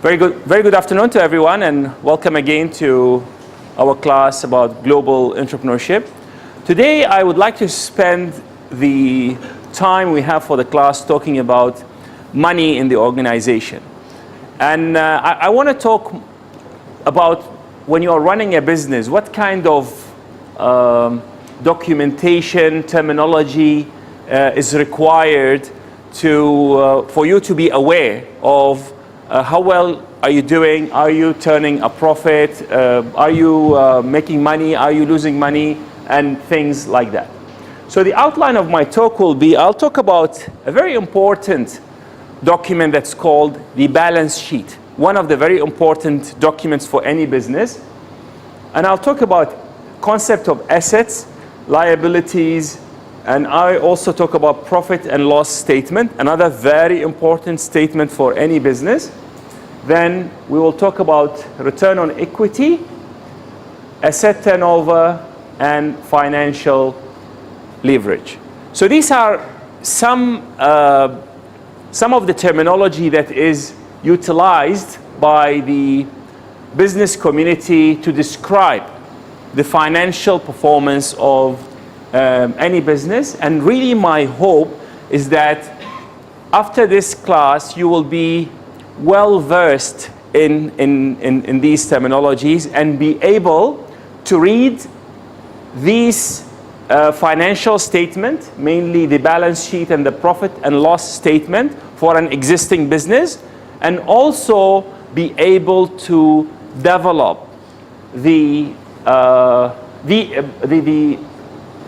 Very good afternoon to everyone, and welcome again to our class about global entrepreneurship. Today, I would like to spend the time we have for the class talking about money in the organization. And I want to talk about when you are running a business, what kind of documentation, terminology is required for you to be aware of how well are you doing? Are you turning a profit? Are you making money? Are you losing money? And things like that. So the outline of my talk will be, I'll talk about a very important document that's called the balance sheet, one of the very important documents for any business. And I'll talk about concept of assets, liabilities, and I also talk about profit and loss statement, another very important statement for any business. Then we will talk about return on equity, asset turnover, and financial leverage. So these are some of the terminology that is utilized by the business community to describe the financial performance of any business. And really my hope is that after this class you will be well versed in these terminologies and be able to read these financial statement, mainly the balance sheet and the profit and loss statement for an existing business, and also be able to develop the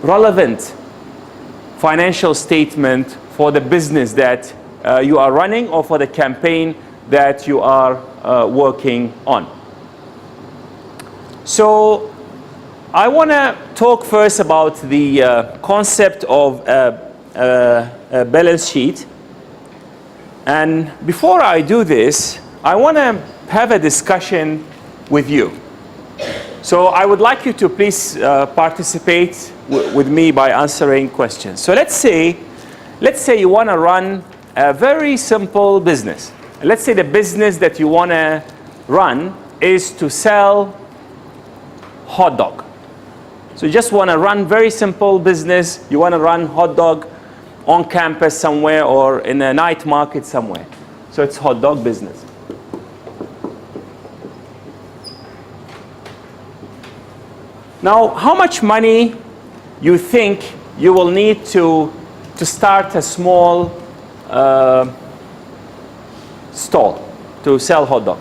relevant financial statement for the business that you are running or for the campaign that you are working on. So I want to talk first about the concept of a balance sheet. And before I do this, I want to have a discussion with you. So I would like you to please participate with me by answering questions. So let's say you want to run a very simple business. Let's say the business that you want to run is to sell hot dog. So you just want to run very simple business. You want to run hot dog on campus somewhere or in a night market somewhere. So it's hot dog business. Now, how much money you think you will need to start a small stall to sell hot dog?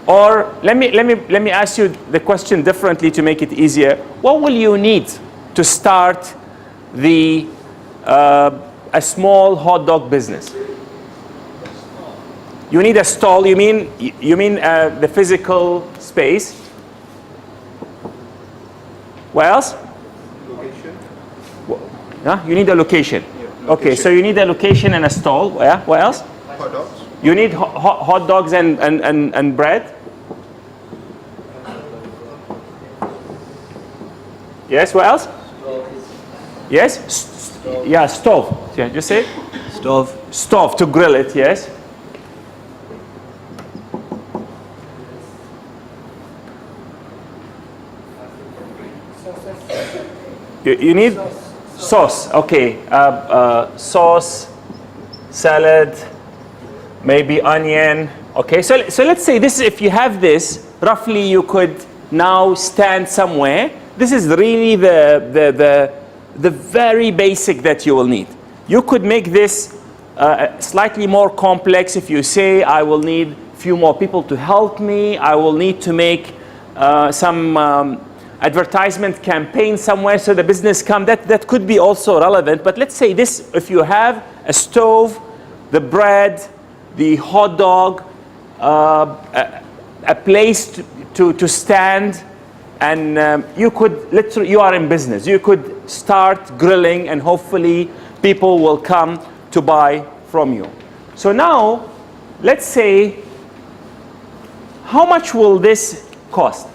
Or let me ask you the question differently to make it easier. What will you need to start a small hot dog business? You need a stall. You mean the physical space? What else? Location. Yeah, you need a location. Yeah, Okay, so you need a location and a stall. Yeah. What else? Hot dogs. You need hot dogs and bread. Yes. What else? Yes. Yeah. Stove. Yeah. Just say. Stove. Stove to grill it. Yes. You need sauce. Okay. Sauce, salad, maybe onion. Okay. So let's say this. If you have this, roughly you could now stand somewhere. This is really the very basic that you will need. You could make this slightly more complex if you say, I will need a few more people to help me. I will need to make some advertisement campaign somewhere so the business come. That could be also relevant. But let's say this, if you have a stove, the bread, the hot dog, a place to stand, and you are in business. You could start grilling and hopefully people will come to buy from you. So now, let's say, how much will this cost?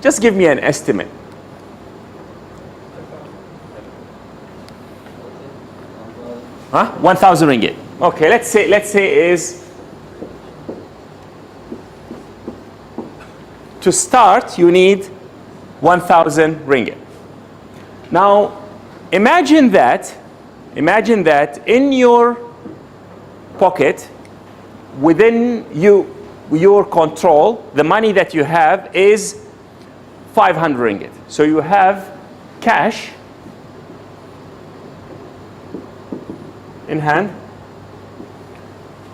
Just give me an estimate. Huh? 1,000 ringgit. Okay, let's say is, to start you need 1,000 ringgit. Now imagine that in your pocket, within your control, the money that you have is 500 ringgit. So you have cash in hand,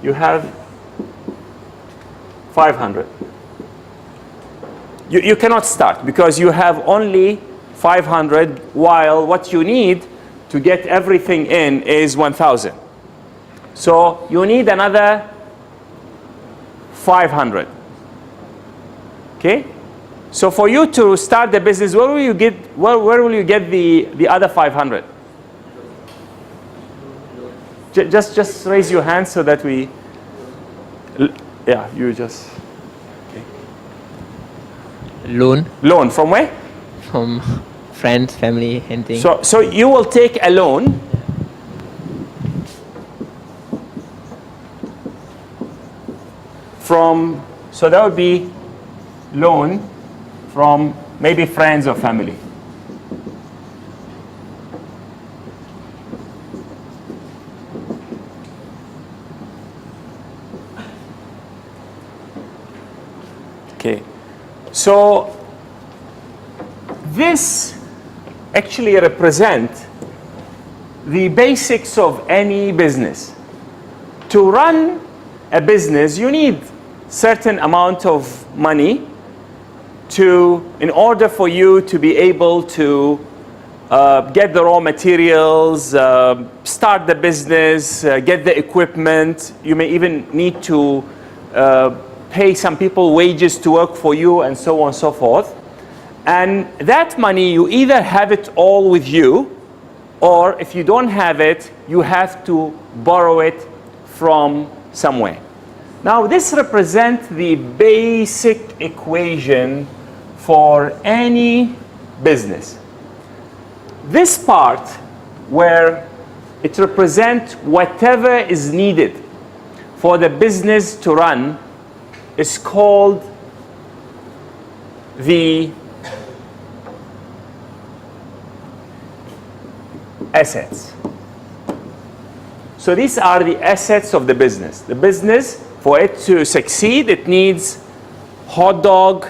you have 500. You cannot start because you have only 500, while what you need to get everything in is 1,000. So you need another 500. Okay? So for you to start the business, where will you get the other 500? Just raise your hand so that we, yeah, you just. Okay. Loan from where? From friends, family, anything. So you will take a loan from, so that would be loan from maybe friends or family. Okay, so this actually represents the basics of any business. To run a business, you need certain amount of money in order for you to be able to get the raw materials, start the business, get the equipment. You may even need to pay some people wages to work for you, and so on and so forth. And that money, you either have it all with you, or if you don't have it, you have to borrow it from somewhere. Now this represents the basic equation for any business. This part where it represents whatever is needed for the business to run is called the assets. So these are the assets of the business. The business, for it to succeed, it needs hot dog,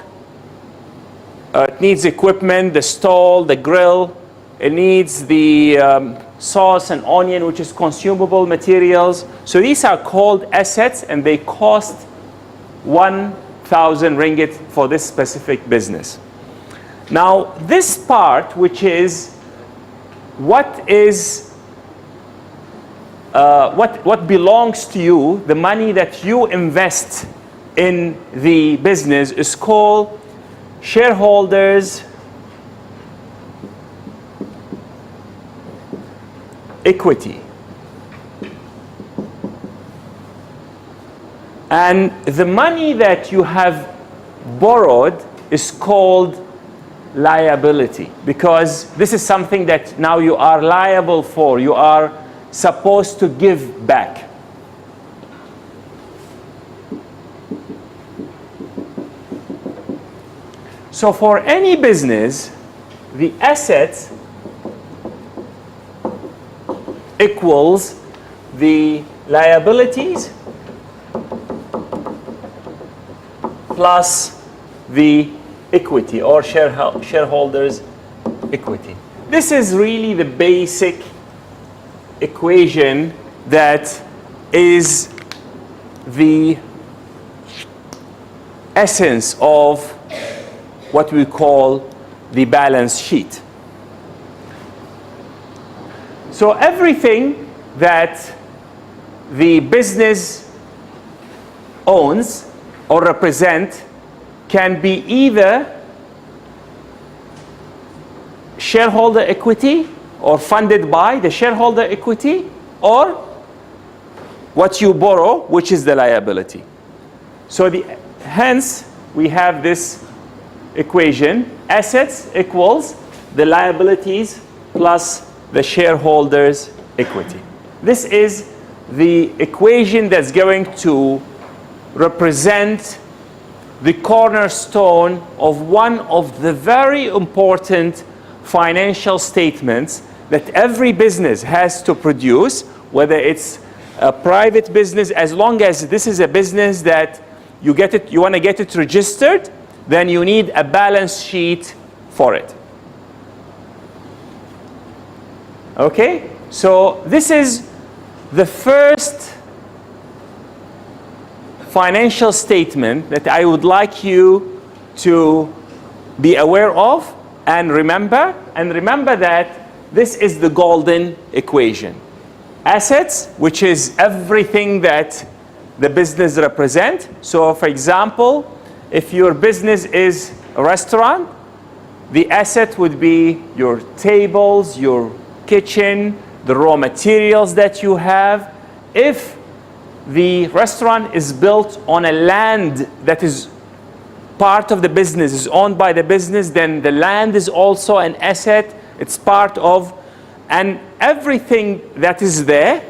it needs equipment, the stall, the grill, it needs the sauce and onion, which is consumable materials. So these are called assets, and they cost 1,000 ringgit for this specific business. Now this part, which is what belongs to you, the money that you invest in the business, is called shareholders' equity. And the money that you have borrowed is called liability, because this is something that now you are liable for. You are supposed to give back. So for any business, the assets equals the liabilities plus the equity, or shareholders' equity. This is really the basic equation that is the essence of what we call the balance sheet. So everything that the business owns or represent can be either shareholder equity, or funded by the shareholder equity, or what you borrow, which is the liability. So hence we have this equation: assets equals the liabilities plus the shareholders' equity. This is the equation that's going to represent the cornerstone of one of the very important financial statements that every business has to produce, whether it's a private business, as long as this is a business that you want to get it registered, then you need a balance sheet for it. Okay? So this is the first financial statement that I would like you to be aware of and remember. And remember that this is the golden equation. Assets, which is everything that the business represents. So for example, if your business is a restaurant, the asset would be your tables, your kitchen, the raw materials that you have. If the restaurant is built on a land that is part of the business, is owned by the business, then the land is also an asset. It's part of, and everything that is there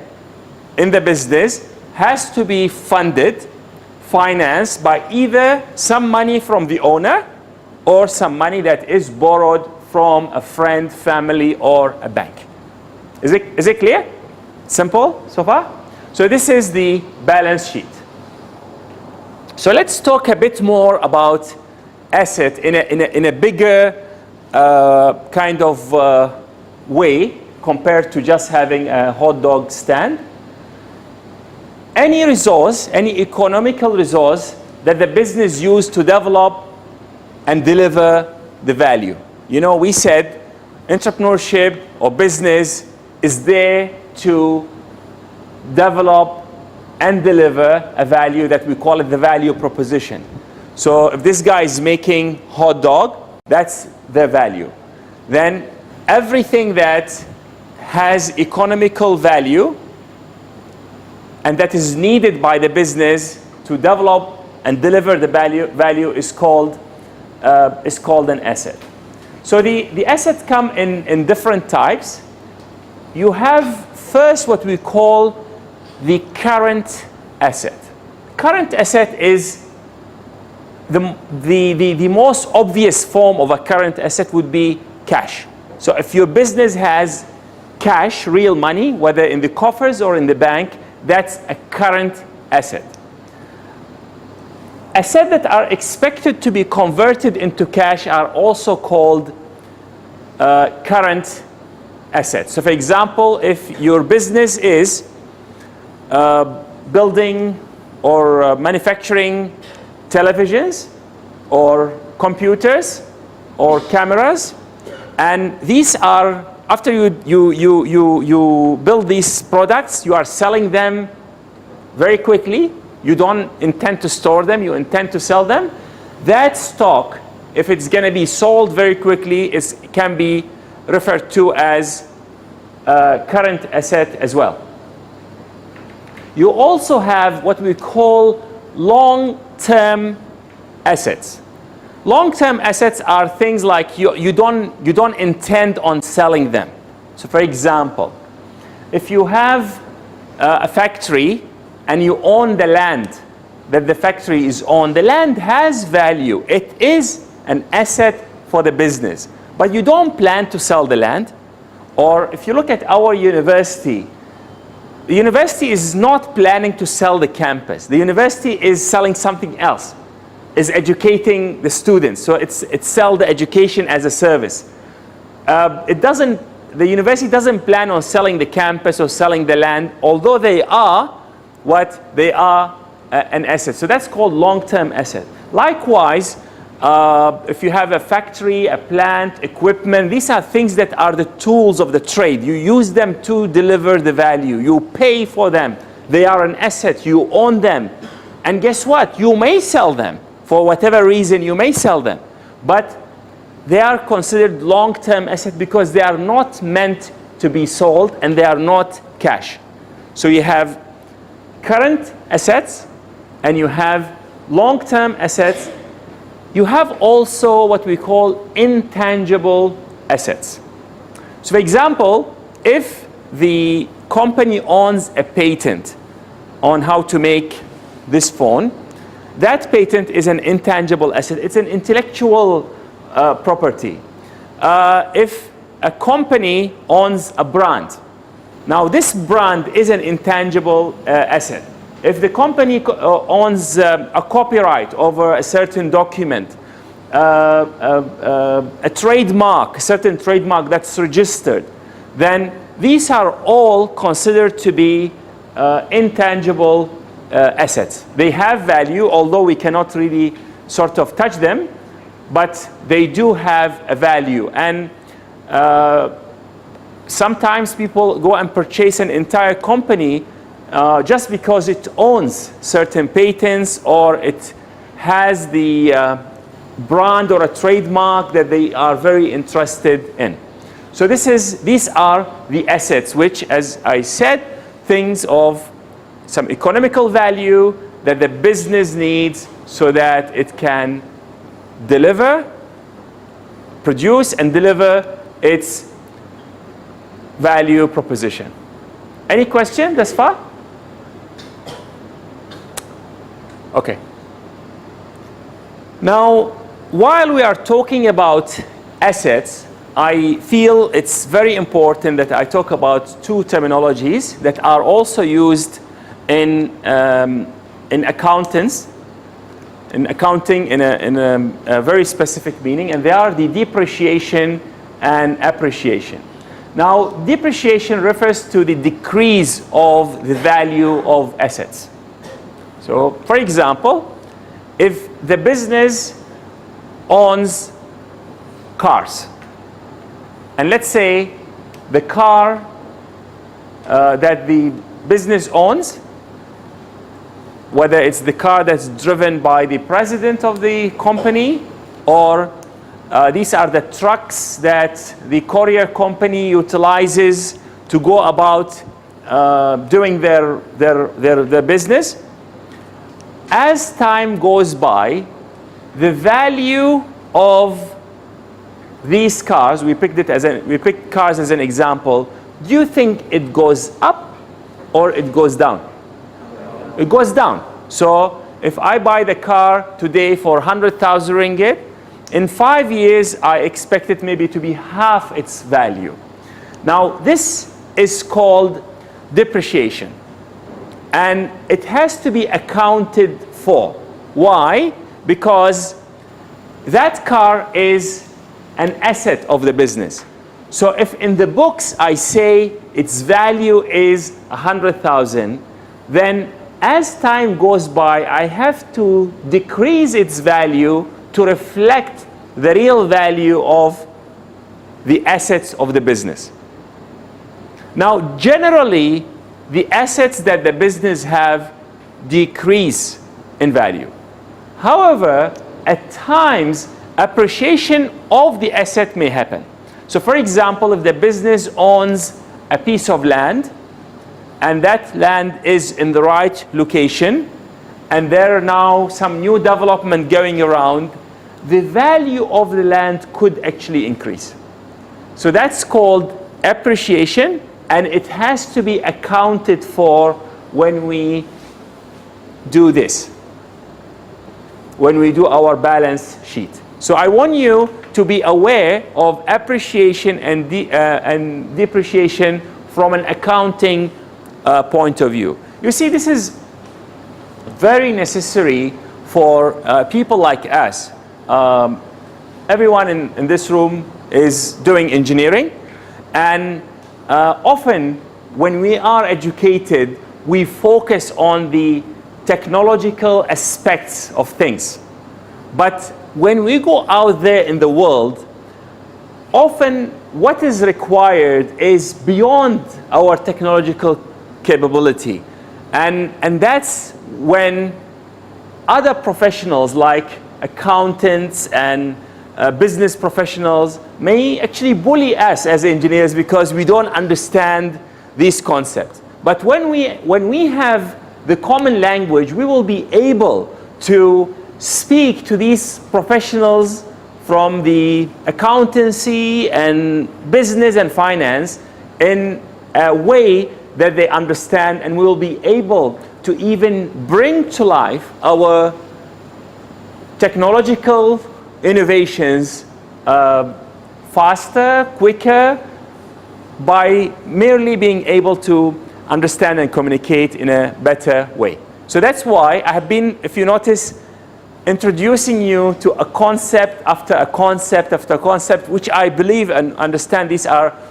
in the business has to be funded, financed by either some money from the owner or some money that is borrowed from a friend, family, or a bank. Is it clear? Simple so far? So this is the balance sheet. So let's talk a bit more about asset in a bigger kind of way compared to just having a hot dog stand. Any resource, any economical resource that the business used to develop and deliver the value. You know, we said entrepreneurship or business is there to develop and deliver a value that we call it the value proposition. So if this guy is making hot dog, that's their value. Then everything that has economical value and that is needed by the business to develop and deliver the value is called an asset. So the assets come in different types. You have first what we call the current asset. Current asset is the most obvious form of a current asset would be cash. So if your business has cash, real money, whether in the coffers or in the bank, that's a current asset. Assets that are expected to be converted into cash are also called current assets. So for example, if your business is building or manufacturing televisions or computers or cameras, and these are, after you build these products, you are selling them very quickly. You don't intend to store them, you intend to sell them. That stock, if it's going to be sold very quickly, it can be referred to as a current asset as well. You also have what we call long-term assets. Long-term assets are things like you don't intend on selling them. So for example, if you have a factory and you own the land that the factory is on, the land has value. It is an asset for the business, but you don't plan to sell the land. Or if you look at our university, the university is not planning to sell the campus. The university is selling something else, is educating the students. So it's sell the education as a service. The university doesn't plan on selling the campus or selling the land, although they are an asset. So that's called long-term asset. Likewise, if you have a factory, a plant, equipment, these are things that are the tools of the trade. You use them to deliver the value. You pay for them. They are an asset. You own them. And guess what? You may sell them. For whatever reason, you may sell them. But they are considered long-term assets because they are not meant to be sold and they are not cash. So you have current assets and you have long-term assets. You have also what we call intangible assets. So for example, if the company owns a patent on how to make this phone, that patent is an intangible asset. It's an intellectual property. If a company owns a brand, now this brand is an intangible asset. If the company owns a copyright over a certain document, a trademark, a certain trademark that's registered, then these are all considered to be intangible assets. They have value, although we cannot really sort of touch them, but they do have a value. And sometimes people go and purchase an entire company just because it owns certain patents, or it has the brand or a trademark that they are very interested in. So these are the assets, which, as I said, things of some economical value that the business needs so that it can produce and deliver its value proposition. Any question thus far? Okay. Now, while we are talking about assets, I feel it's very important that I talk about two terminologies that are also used in accounting in a very specific meaning, and they are the depreciation and appreciation. Now, depreciation refers to the decrease of the value of assets. So, for example, if the business owns cars, and let's say the car that the business owns, whether it's the car that's driven by the president of the company, or these are the trucks that the courier company utilizes to go about doing their business. As time goes by, the value of these cars, we picked cars as an example, do you think it goes up or it goes down? It goes down. So if I buy the car today for 100,000 ringgit, in 5 years I expect it maybe to be half its value. Now this is called depreciation, and it has to be accounted for. Why? Because that car is an asset of the business. So if in the books I say its value is 100,000, then as time goes by, I have to decrease its value to reflect the real value of the assets of the business. Now, generally, the assets that the business have decrease in value. However, at times, appreciation of the asset may happen. So, for example, if the business owns a piece of land, and that land is in the right location, and there are now some new development going around, the value of the land could actually increase. So that's called appreciation, and it has to be accounted for when we do this, when we do our balance sheet. So I want you to be aware of appreciation and depreciation from an accounting point of view. You see, this is very necessary for people like us. Everyone in this room is doing engineering, and often when we are educated, we focus on the technological aspects of things. But when we go out there in the world, often what is required is beyond our technological capability. And that's when other professionals like accountants and business professionals may actually bully us as engineers because we don't understand these concepts. But when we have the common language, we will be able to speak to these professionals from the accountancy and business and finance in a way that they understand, and we will be able to even bring to life our technological innovations faster, quicker, by merely being able to understand and communicate in a better way. So that's why I have been, if you notice, introducing you to a concept after a concept after a concept, which I believe and understand these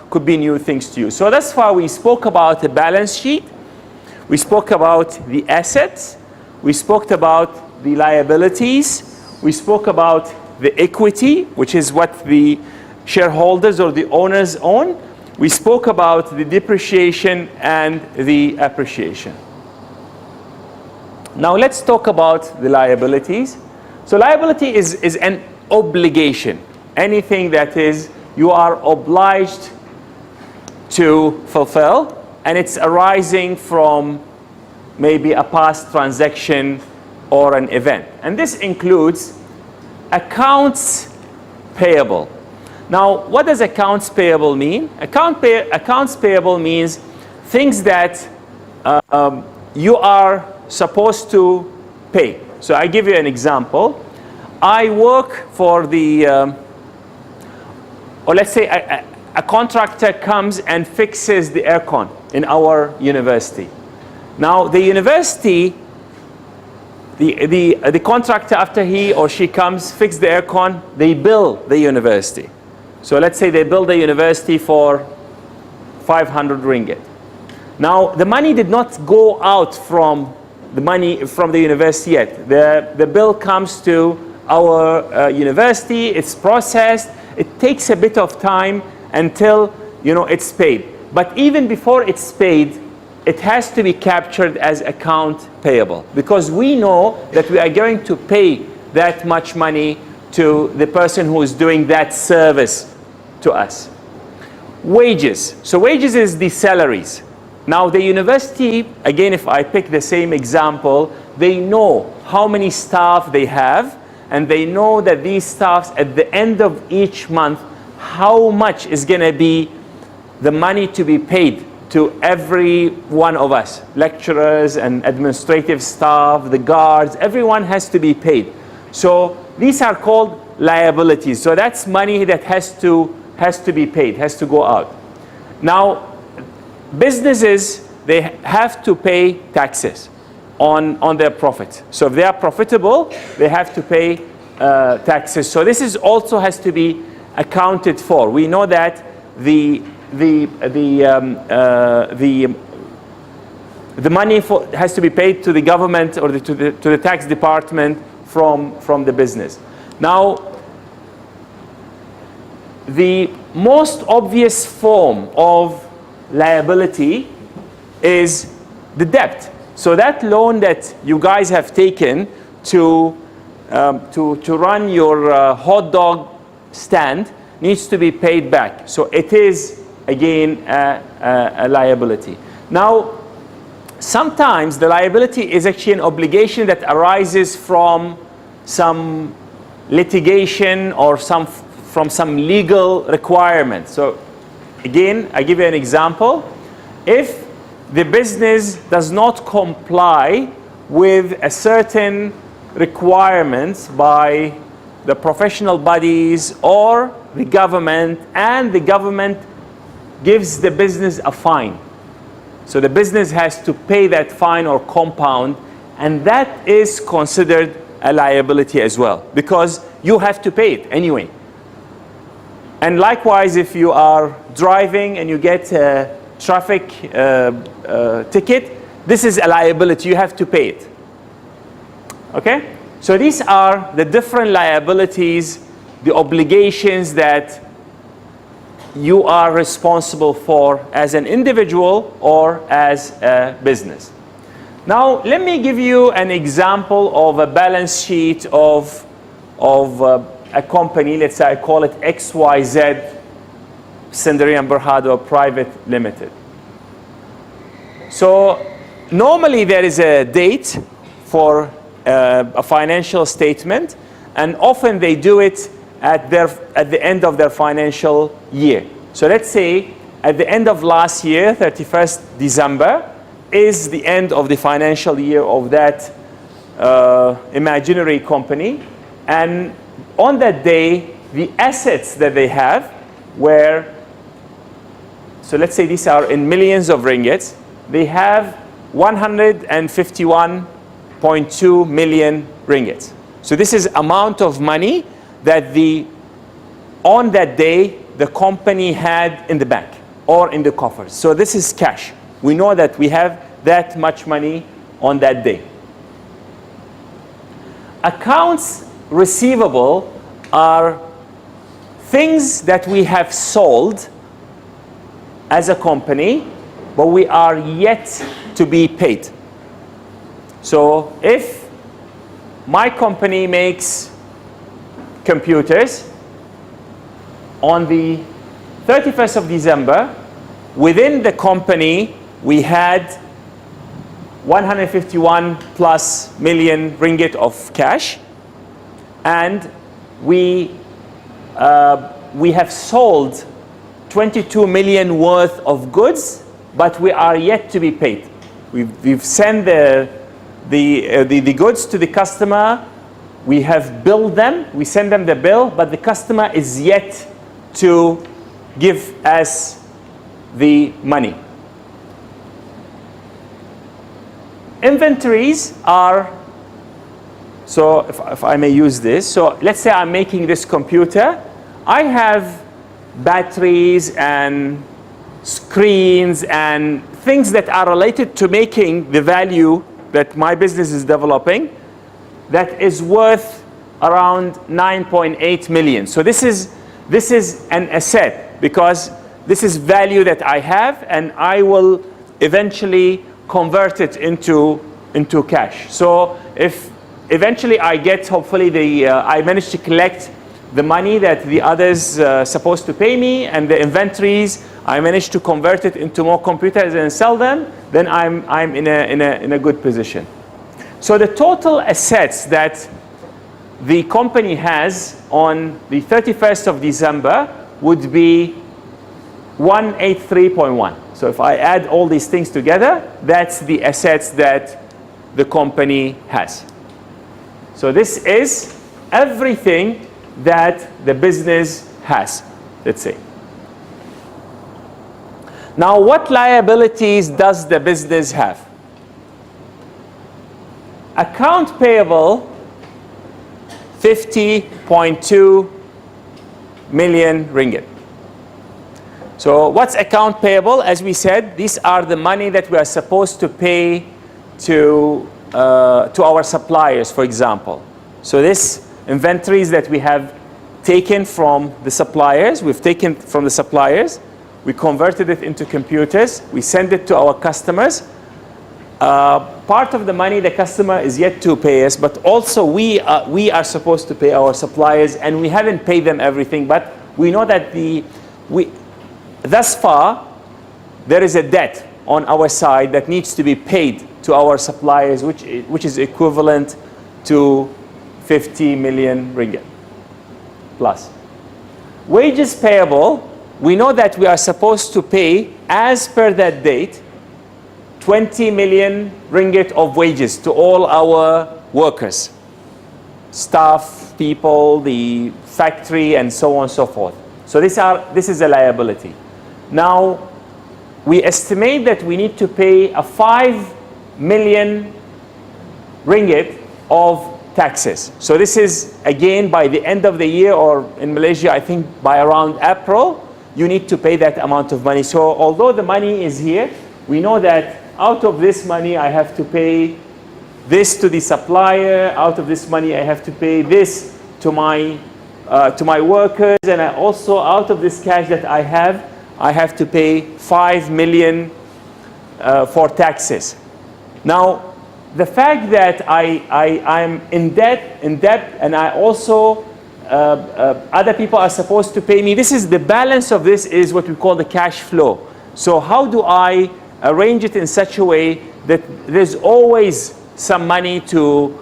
could be new things to you. So that's why we spoke about the balance sheet, we spoke about the assets, we spoke about the liabilities, we spoke about the equity, which is what the shareholders or the owners own. We spoke about the depreciation and the appreciation. Now let's talk about the liabilities. So liability is an obligation. Anything that is you are obliged to fulfill, and it's arising from maybe a past transaction or an event. And this includes accounts payable. Now, what does accounts payable mean? Accounts payable means things that you are supposed to pay. So I give you an example. I work for the, or let's say a contractor comes and fixes the aircon in our university. Now, the university, the contractor, after he or she comes, fix the aircon, they bill the university. So let's say they bill the university for 500 ringgit. Now, the money did not go out from the university yet. The bill comes to our university, it's processed, it takes a bit of time until it's paid. But even before it's paid, it has to be captured as account payable, because we know that we are going to pay that much money to the person who is doing that service to us. Wages. So wages is the salaries. Now the university, again, if I pick the same example, they know how many staff they have, and they know that these staffs at the end of each month, how much is going to be the money to be paid to every one of us, lecturers and administrative staff, the guards, everyone has to be paid. So these are called liabilities. So that's money that has to be paid, has to go out. Now, businesses, they have to pay taxes on their profits. So if they are profitable, they have to pay taxes. So this also has to be accounted for. We know that the money has to be paid to the government or to the tax department from the business. Now, the most obvious form of liability is the debt. So that loan that you guys have taken to run your hot dog stand needs to be paid back. So it is, again, a liability. Now, sometimes the liability is actually an obligation that arises from some litigation or from some legal requirement. So again, I give you an example. If the business does not comply with a certain requirements by the professional bodies or the government, and the government gives the business a fine, so the business has to pay that fine or compound, and that is considered a liability as well, because you have to pay it anyway. And likewise, if you are driving and you get a traffic ticket, this is a liability, you have to pay it. Okay? So these are the different liabilities, the obligations that you are responsible for as an individual or as a business. Now, let me give you an example of a balance sheet of a company. Let's say I call it XYZ Sendiri and Berhad Private Limited. So normally there is a date for a financial statement, and often they do it at the end of their financial year. So let's say at the end of last year, 31st December, is the end of the financial year of that imaginary company. And on that day, the assets that they have were, so let's say these are in millions of ringgits, they have 151.2 million ringgits. So this is amount of money that on that day, the company had in the bank or in the coffers. So this is cash. We know that we have that much money on that day. Accounts receivable are things that we have sold as a company, but we are yet to be paid. So if my company makes computers, on the 31st of December, within the company, we had 151 plus million ringgit of cash, and we have sold 22 million worth of goods, but we are yet to be paid. We've sent the goods to the customer. We have billed them. We send them the bill, but the customer is yet to give us the money. Inventories are, so if I may use this, so let's say I'm making this computer. I have batteries and screens and things that are related to making the value that my business is developing that is worth around 9.8 million. So this is an asset because this is value that I have, and I will eventually convert it into cash. So if eventually I get, hopefully I manage to collect the money that the others supposed to pay me, and the inventories, I manage to convert it into more computers and sell them, then I'm in a good position. So the total assets that the company has on the 31st of December would be 183.1. So if I add all these things together, that's the assets that the company has. So this is everything that the business has, let's say. Now, what liabilities does the business have? Account payable, 50.2 million ringgit. So what's account payable? As we said, these are the money that we are supposed to pay to our suppliers, for example. So this inventories that we have taken from the suppliers, we converted it into computers, we send it to our customers. Part of the money the customer is yet to pay us, but also we are supposed to pay our suppliers, and we haven't paid them everything, but we know that thus far there is a debt on our side that needs to be paid to our suppliers, which is equivalent to 50 million ringgit plus. Wages payable, we know that we are supposed to pay, as per that date, 20 million ringgit of wages to all our workers, staff, people, the factory, and so on and so forth. So this is a liability. Now, we estimate that we need to pay a 5 million ringgit of taxes. So this is, again, by the end of the year, or in Malaysia, I think by around April, you need to pay that amount of money. So although the money is here, we know that out of this money, I have to pay this to the supplier. Out of this money, I have to pay this to my workers. And I also, out of this cash that I have to pay 5 million for taxes. Now, the fact that I'm in debt, and I also, other people are supposed to pay me, this is the balance of this is what we call the cash flow. So how do I arrange it in such a way that there's always some money to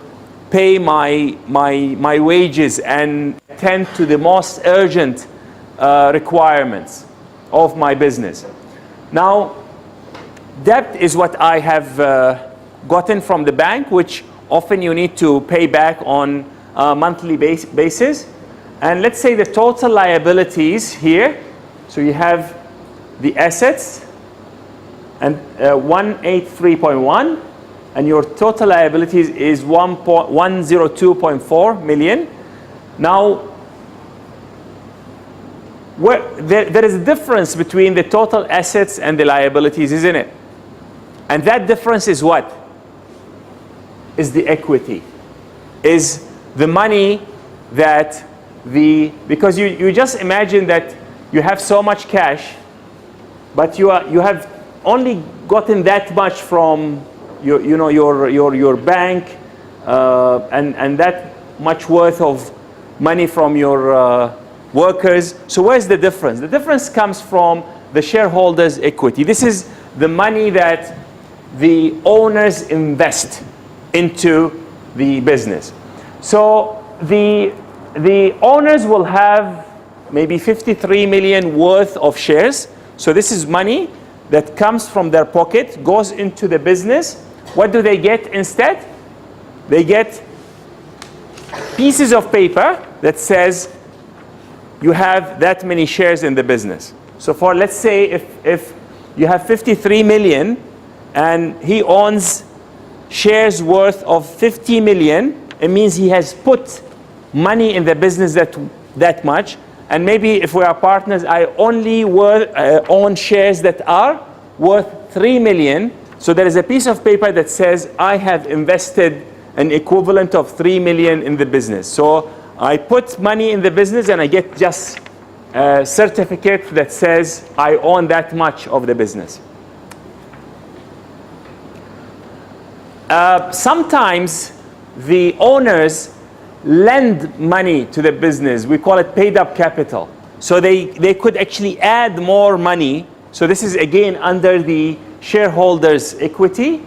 pay my wages and tend to the most urgent requirements? of my business. Now, debt is what I have gotten from the bank, which often you need to pay back on a monthly basis. And let's say the total liabilities here, so you have the assets and 183.1, and your total liabilities is 102.4 million. Now, there is a difference between the total assets and the liabilities, isn't it? And that difference is what? Is the equity. Is the money that because you just imagine that you have so much cash, but you have only gotten that much from your bank, and that much worth of money from your workers. So where's the difference? The difference comes from the shareholders' equity. This is the money that the owners invest into the business. So the owners will have maybe 53 million worth of shares. So this is money that comes from their pocket, goes into the business. What do they get instead? They get pieces of paper that says you have that many shares in the business. So for, let's say, if you have 53 million and he owns shares worth of 50 million, it means he has put money in the business that much. And maybe if we are partners, I only own shares that are worth 3 million. So there is a piece of paper that says I have invested an equivalent of 3 million in the business. So I put money in the business and I get just a certificate that says I own that much of the business. Sometimes the owners lend money to the business. We call it paid up capital. So they could actually add more money. So this is again under the shareholders' equity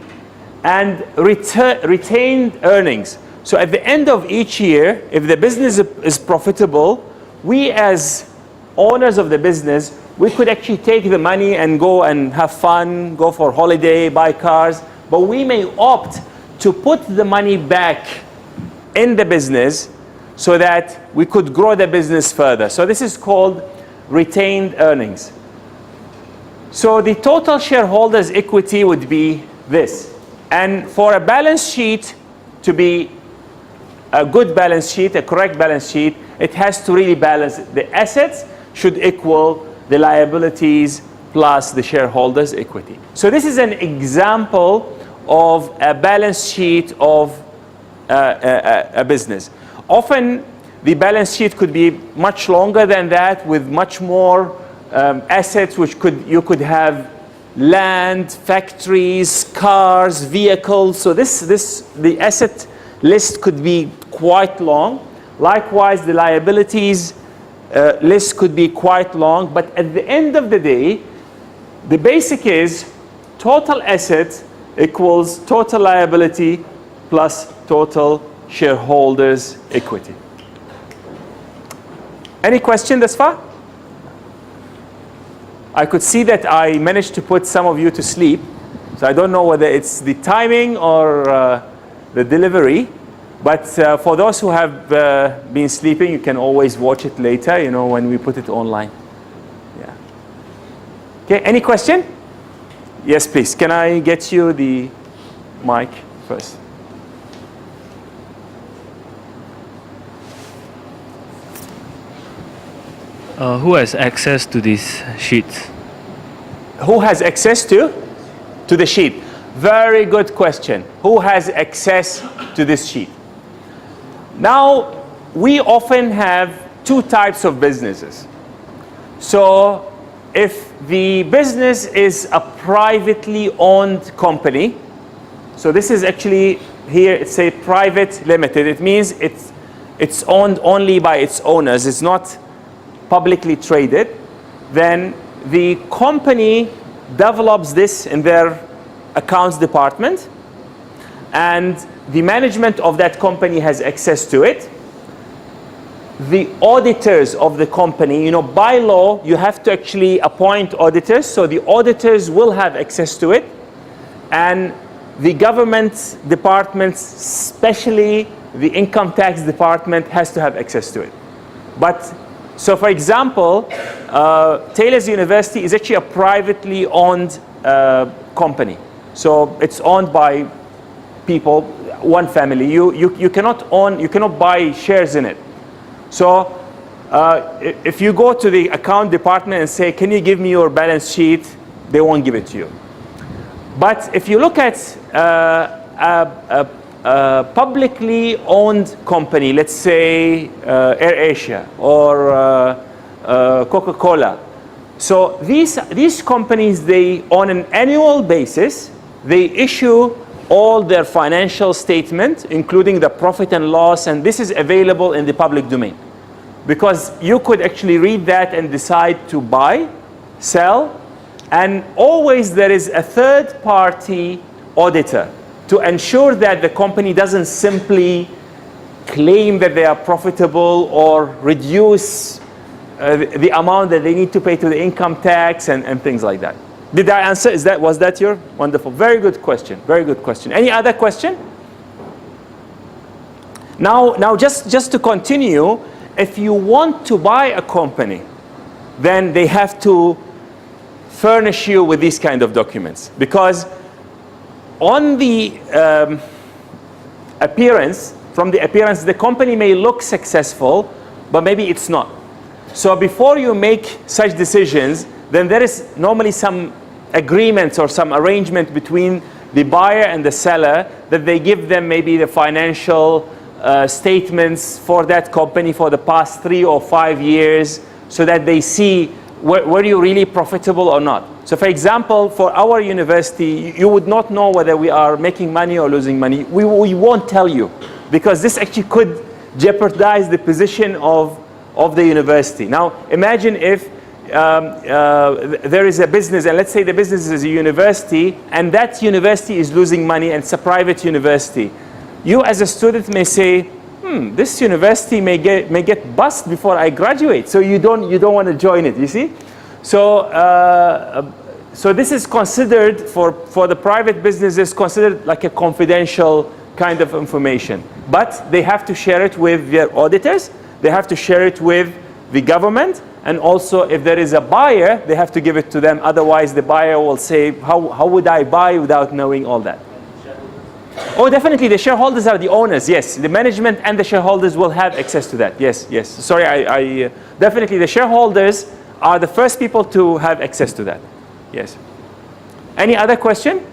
and retained earnings. So at the end of each year, if the business is profitable, we as owners of the business, we could actually take the money and go and have fun, go for holiday, buy cars, but we may opt to put the money back in the business so that we could grow the business further. So this is called retained earnings. So the total shareholders' equity would be this. And for a balance sheet to be a good balance sheet, a correct balance sheet, it has to really balance. The assets should equal the liabilities plus the shareholders' equity. So this is an example of a balance sheet of a business. Often the balance sheet could be much longer than that, with much more assets, which you could have land, factories, cars, vehicles. So the asset list could be quite long. Likewise, the liabilities list could be quite long. But at the end of the day, the basic is total asset equals total liability plus total shareholders' equity. Any question thus far? I could see that I managed to put some of you to sleep. So I don't know whether it's the timing or the delivery. But for those who have been sleeping, you can always watch it later, when we put it online. Yeah. Okay, any question? Yes, please. Can I get you the mic first? Who has access to these sheets? Who has access to the sheet? Very good question. Who has access to this sheet? Now, we often have two types of businesses. So if the business is a privately owned company, so this is actually here, it's a private limited. It means it's owned only by its owners. It's not publicly traded. Then the company develops this in their accounts department, and the management of that company has access to it. the auditors of the company, you know, by law, you have to actually appoint auditors, so the auditors will have access to it, and the government departments, especially the income tax department, has to have access to it. But, so for example, Taylor's University is actually a privately owned company. So it's owned by people, one family. You cannot buy shares in it. So if you go to the account department and say, can you give me your balance sheet? They won't give it to you. But if you look at a publicly owned company, let's say AirAsia or Coca-Cola. So these companies, they, on an annual basis, they issue all their financial statements, including the profit and loss, and this is available in the public domain. Because you could actually read that and decide to buy, sell, and always there is a third-party auditor to ensure that the company doesn't simply claim that they are profitable or reduce the amount that they need to pay to the income tax and things like that. Did I answer? Was that your? Wonderful. Very good question. Very good question. Any other question? Now just to continue, if you want to buy a company, then they have to furnish you with these kind of documents, because on the appearance, from the appearance, the company may look successful, but maybe it's not. So before you make such decisions, then there is normally some agreements or some arrangement between the buyer and the seller that they give them maybe the financial statements for that company for the past 3 or 5 years, so that they see were you really profitable or not. So for example, for our university, you would not know whether we are making money or losing money. We won't tell you, because this actually could jeopardize the position of the university. Now imagine if there is a business, and let's say the business is a university, and that university is losing money and it's a private university. You as a student may say, this university may get bust before I graduate, so you don't want to join it, you see? So so this is considered, for the private businesses, considered like a confidential kind of information. But they have to share it with their auditors, they have to share it with the government, and also if there is a buyer, they have to give it to them. Otherwise the buyer will say, how would I buy without knowing all that? Oh, definitely, the shareholders are the owners, yes. The management and the shareholders will have access to that, yes. Sorry, I definitely the shareholders are the first people to have access to that, yes. Any other question?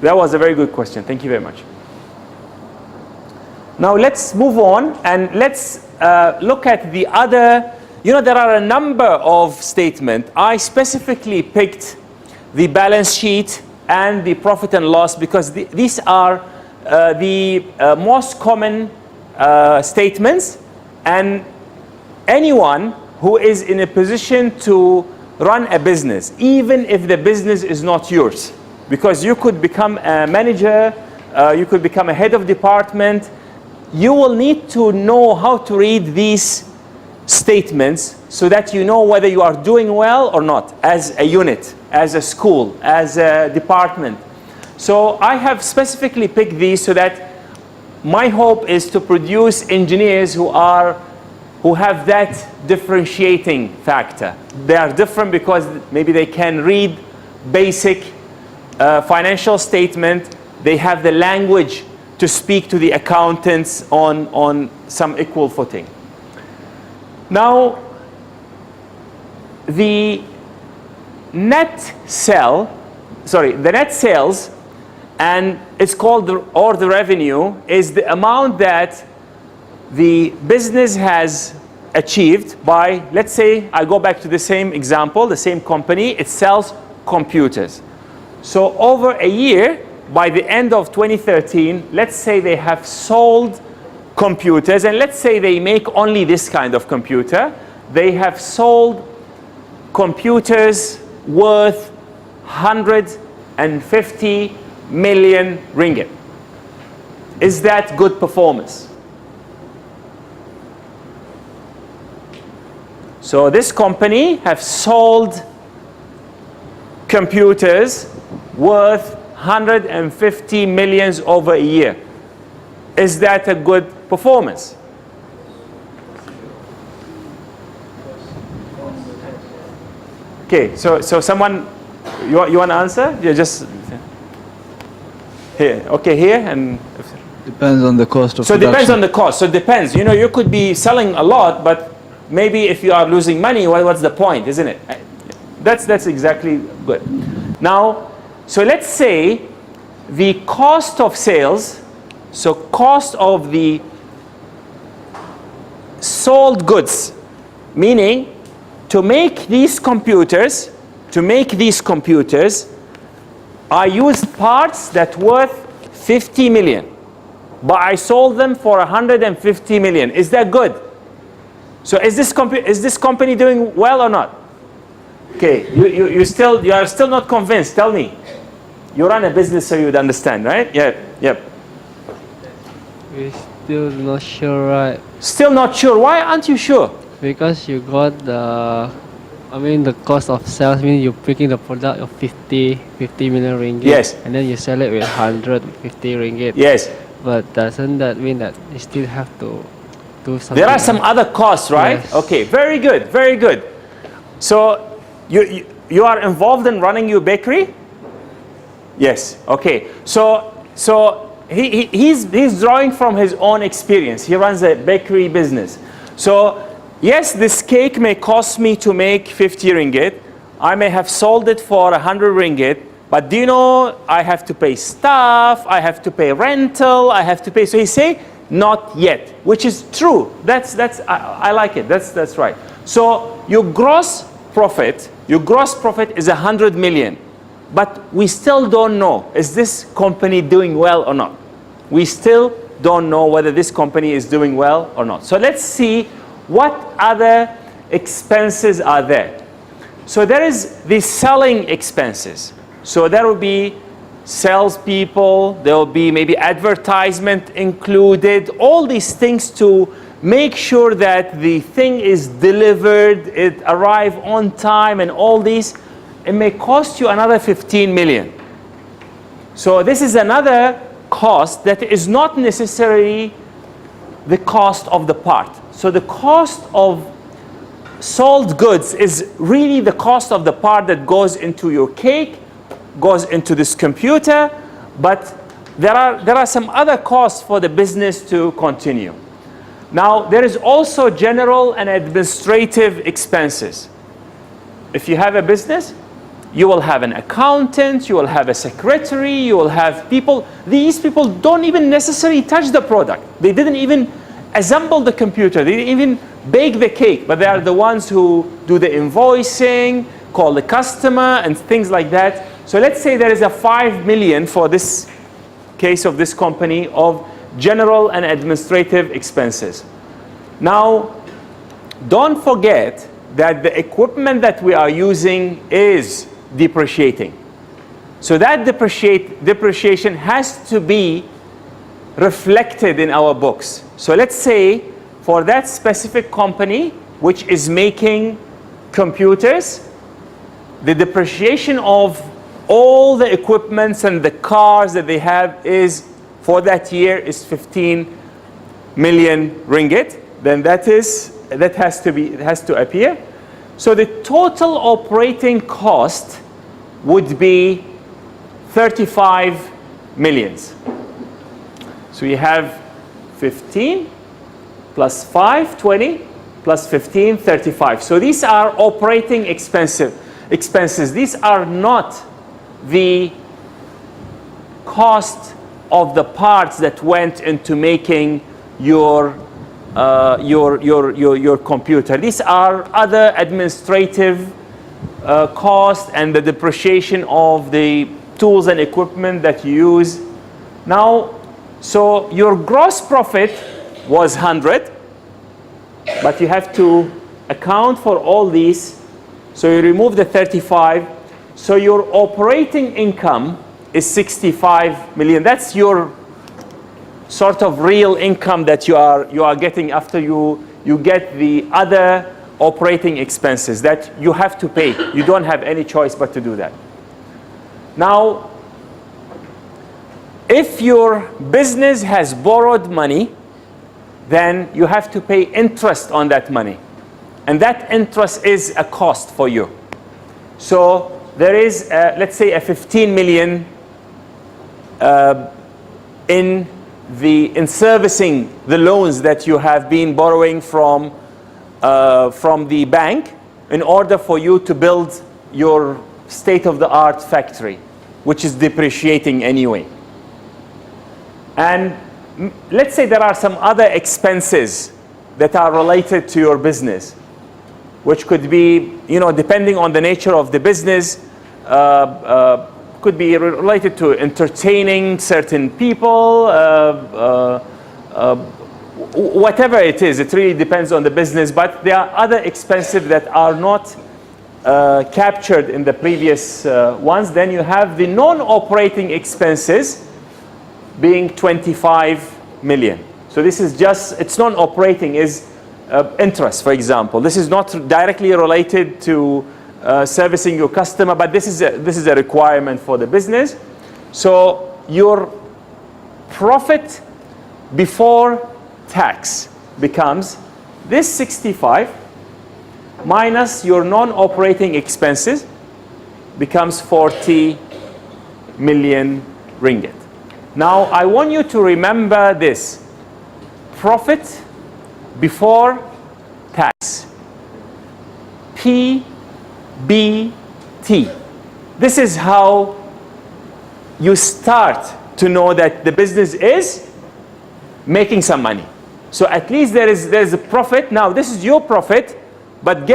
That was a very good question, thank you very much. Now let's move on and let's look at the other, there are a number of statements. I specifically picked the balance sheet and the profit and loss because these are the most common statements, and anyone who is in a position to run a business, even if the business is not yours, because you could become a manager, you could become a head of department, you will need to know how to read these statements so that you know whether you are doing well or not as a unit, as a school, as a department. So I have specifically picked these so that my hope is to produce engineers who have that differentiating factor. They are different because maybe they can read basic financial statement, they have the language to speak to the accountants on some equal footing. Now, the net sales, and it's called the revenue, is the amount that the business has achieved by, let's say, I go back to the same example, the same company, it sells computers. So over a year, by the end of 2013, let's say they have sold computers, and let's say they make only this kind of computer. They have sold computers worth 150 million ringgit. Is that good performance? So this company have sold computers worth 150 millions over a year. Is that a good performance? Okay, so someone, you want to answer? You just here. Okay, here and. Depends on the cost of So it production. depends on the cost. So it depends. You know, you could be selling a lot, but maybe if you are losing money, well, what's the point, isn't it? That's exactly good. Now, so let's say the cost of sales, so cost of the sold goods, meaning to make these computers, I used parts that worth 50 million, but I sold them for 150 million. Is that good? So is this company doing well or not? Okay, you are still not convinced. Tell me. You run a business, so you would understand, right? Yeah, yep. We're still not sure, right? Still not sure. Why aren't you sure? Because you got the cost of sales means you're picking the product of 50 million ringgit. Yes. And then you sell it with 150 ringgit. Yes. But doesn't that mean that you still have to do something? There are some other costs, right? Yes. Okay, very good, very good. So you are involved in running your bakery? Yes. Okay. So he's drawing from his own experience. He runs a bakery business. So yes, this cake may cost me to make 50 ringgit. I may have sold it for 100 ringgit. But do you know, I have to pay staff, I have to pay rental, I have to pay. So he say, not yet, which is true. I like it. That's right. So your gross profit is 100 million. But we still don't know, is this company doing well or not? We still don't know whether this company is doing well or not. So let's see what other expenses are there. So there is the selling expenses. So there will be salespeople, there will be maybe advertisement included, all these things to make sure that the thing is delivered, it arrive on time and all these. It may cost you another 15 million. So this is another cost that is not necessarily the cost of the part. So the cost of sold goods is really the cost of the part that goes into your cake, goes into this computer, but there are some other costs for the business to continue. Now, there is also general and administrative expenses. If you have a business, you will have an accountant, you will have a secretary, you will have people. These people don't even necessarily touch the product. They didn't even assemble the computer. They didn't even bake the cake, but they are the ones who do the invoicing, call the customer, and things like that. So let's say there is a 5 million for this case of this company of general and administrative expenses. Now, don't forget that the equipment that we are using is depreciating. So that depreciation has to be reflected in our books. So let's say for that specific company which is making computers, the depreciation of all the equipments and the cars that they have is for that year is 15 million ringgit. Then that has to appear. So the total operating cost would be 35 millions. So you have 15 plus 5, 20, plus 15, 35. So these are operating expenses. These are not the cost of the parts that went into making your computer. These are other administrative costs and the depreciation of the tools and equipment that you use. Now, so your gross profit was 100, but you have to account for all these. So you remove the 35. So your operating income is 65 million. That's your sort of real income that you are getting after you get the other operating expenses that you have to pay. You don't have any choice but to do that. Now, if your business has borrowed money, then you have to pay interest on that money. And that interest is a cost for you. So there is, let's say, a 15 million in servicing the loans that you have been borrowing from the bank in order for you to build your state-of-the-art factory, which is depreciating anyway. And let's say there are some other expenses that are related to your business, which could be, depending on the nature of the business, could be related to entertaining certain people, whatever it is. It really depends on the business, but there are other expenses that are not captured in the previous ones. Then you have the non-operating expenses being 25 million. So this is just, it's non-operating, is interest, for example. This is not directly related to servicing your customer, but this is a requirement for the business. So your profit before tax becomes this 65 minus your non-operating expenses becomes 40 million ringgit. Now I want you to remember this: profit before tax, PBT. This is how you start to know that the business is making some money. So at least there's a profit. Now this is your profit, but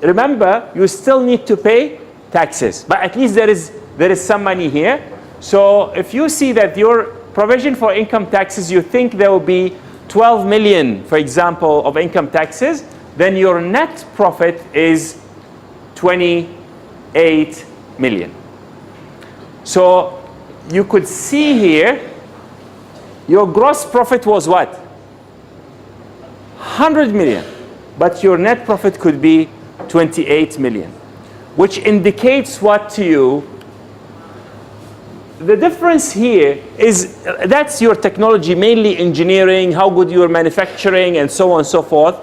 remember, you still need to pay taxes. But at least there is some money here. So if you see that your provision for income taxes, you think there will be 12 million, for example, of income taxes, then your net profit is 28 million. So you could see here, your gross profit was what? 100 million. But your net profit could be 28 million, which indicates what to you? The difference here is that's your technology, mainly engineering, how good you are manufacturing, and so on and so forth.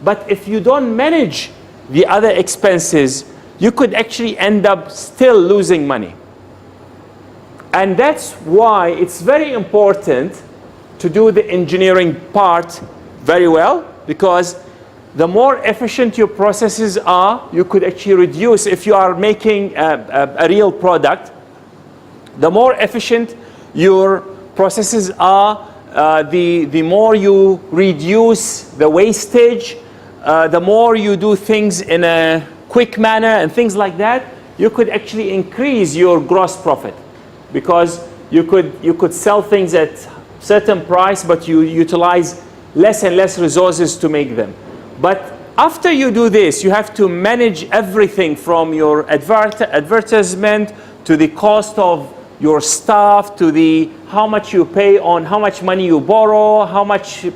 But if you don't manage the other expenses, you could actually end up still losing money. And that's why it's very important to do the engineering part very well, because the more efficient your processes are, you could actually reduce, if you are making a real product, the more efficient your processes are, the more you reduce the wastage, the more you do things in a quick manner and things like that, you could actually increase your gross profit, because you could sell things at certain price, but you utilize less and less resources to make them. But after you do this, you have to manage everything from your advertisement to the cost of your staff, to the how much you pay on how much money you borrow, how much you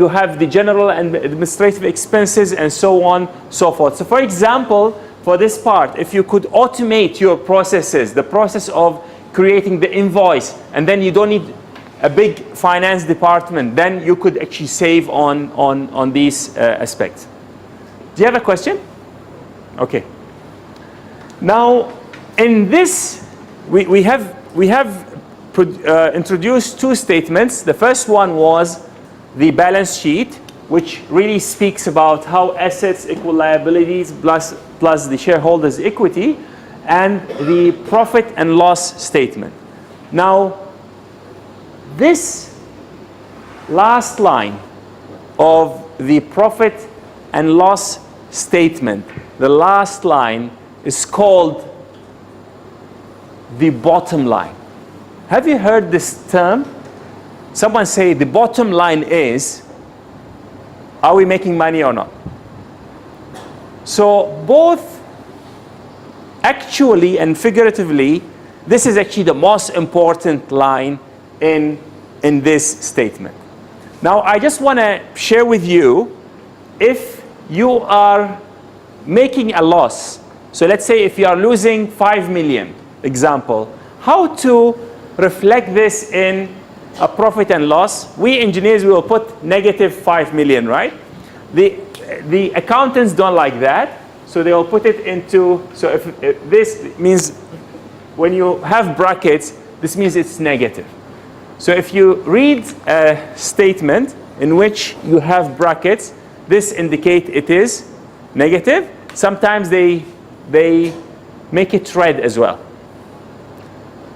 have the general and administrative expenses, and so on, so forth. So for example, for this part, if you could automate your processes, the process of creating the invoice, and then you don't need a big finance department, then you could actually save on these aspects. Do you have a question? Okay. Now, in this, we have introduced two statements. The first one was the balance sheet, which really speaks about how assets equal liabilities plus the shareholders' equity, and the profit and loss statement. Now, this last line of the profit and loss statement, the last line, is called the bottom line. Have you heard this term? Someone say the bottom line is, are we making money or not? So both actually and figuratively, this is actually the most important line in this statement. Now I just want to share with you if you are making a loss, so let's say if you are losing 5 million, example, how to reflect this in a profit and loss? We engineers, we will put negative 5 million, right? The accountants don't like that, so they will put it into, so if this means when you have brackets, this means it's negative. So if you read a statement in which you have brackets, this indicates it is negative. Sometimes they make it red as well.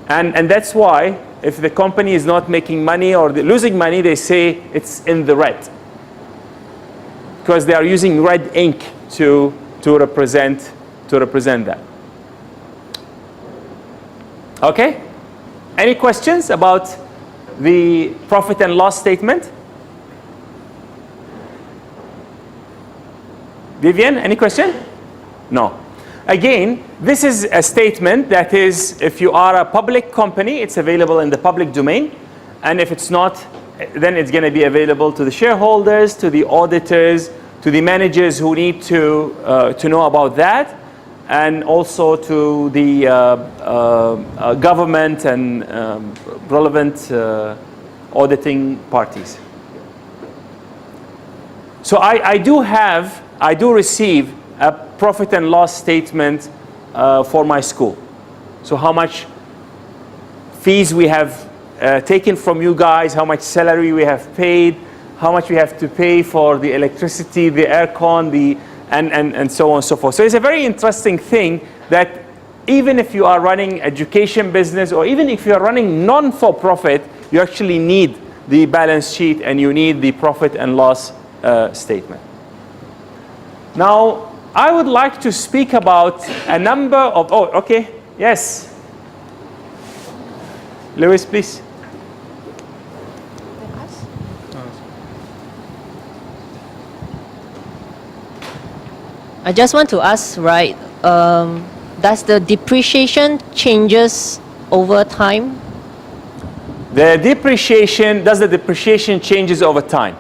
And that's why if the company is not making money or losing money, they say it's in the red. Because they are using red ink to represent that. Okay? Any questions about the profit and loss statement? Vivian, any question? No. Again, this is a statement that is, if you are a public company, it's available in the public domain. And if it's not, then it's going to be available to the shareholders, to the auditors, to the managers who need to know about that, and also to the government and relevant auditing parties. So I do receive a profit and loss statement for my school. So how much fees we have taken from you guys, how much salary we have paid, how much we have to pay for the electricity, the aircon, and so on and so forth. So it's a very interesting thing that even if you are running education business or even if you are running non-for-profit, you actually need the balance sheet and you need the profit and loss statement. Now, I would like to speak about a number of, yes. Lewis, please. I just want to ask, right, does the depreciation changes over time? Does the depreciation changes over time?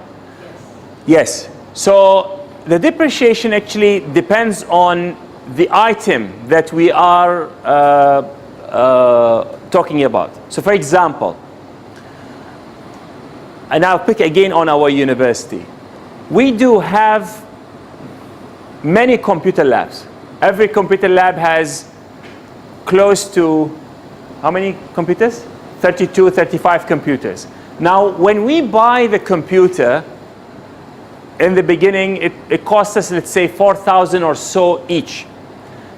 Yes. So the depreciation actually depends on the item that we are talking about. So for example, and I'll pick again on our university. We do have many computer labs. Every computer lab has close to, how many computers? 32, 35 computers. Now, when we buy the computer, in the beginning, it costs us, let's say, 4,000 or so each.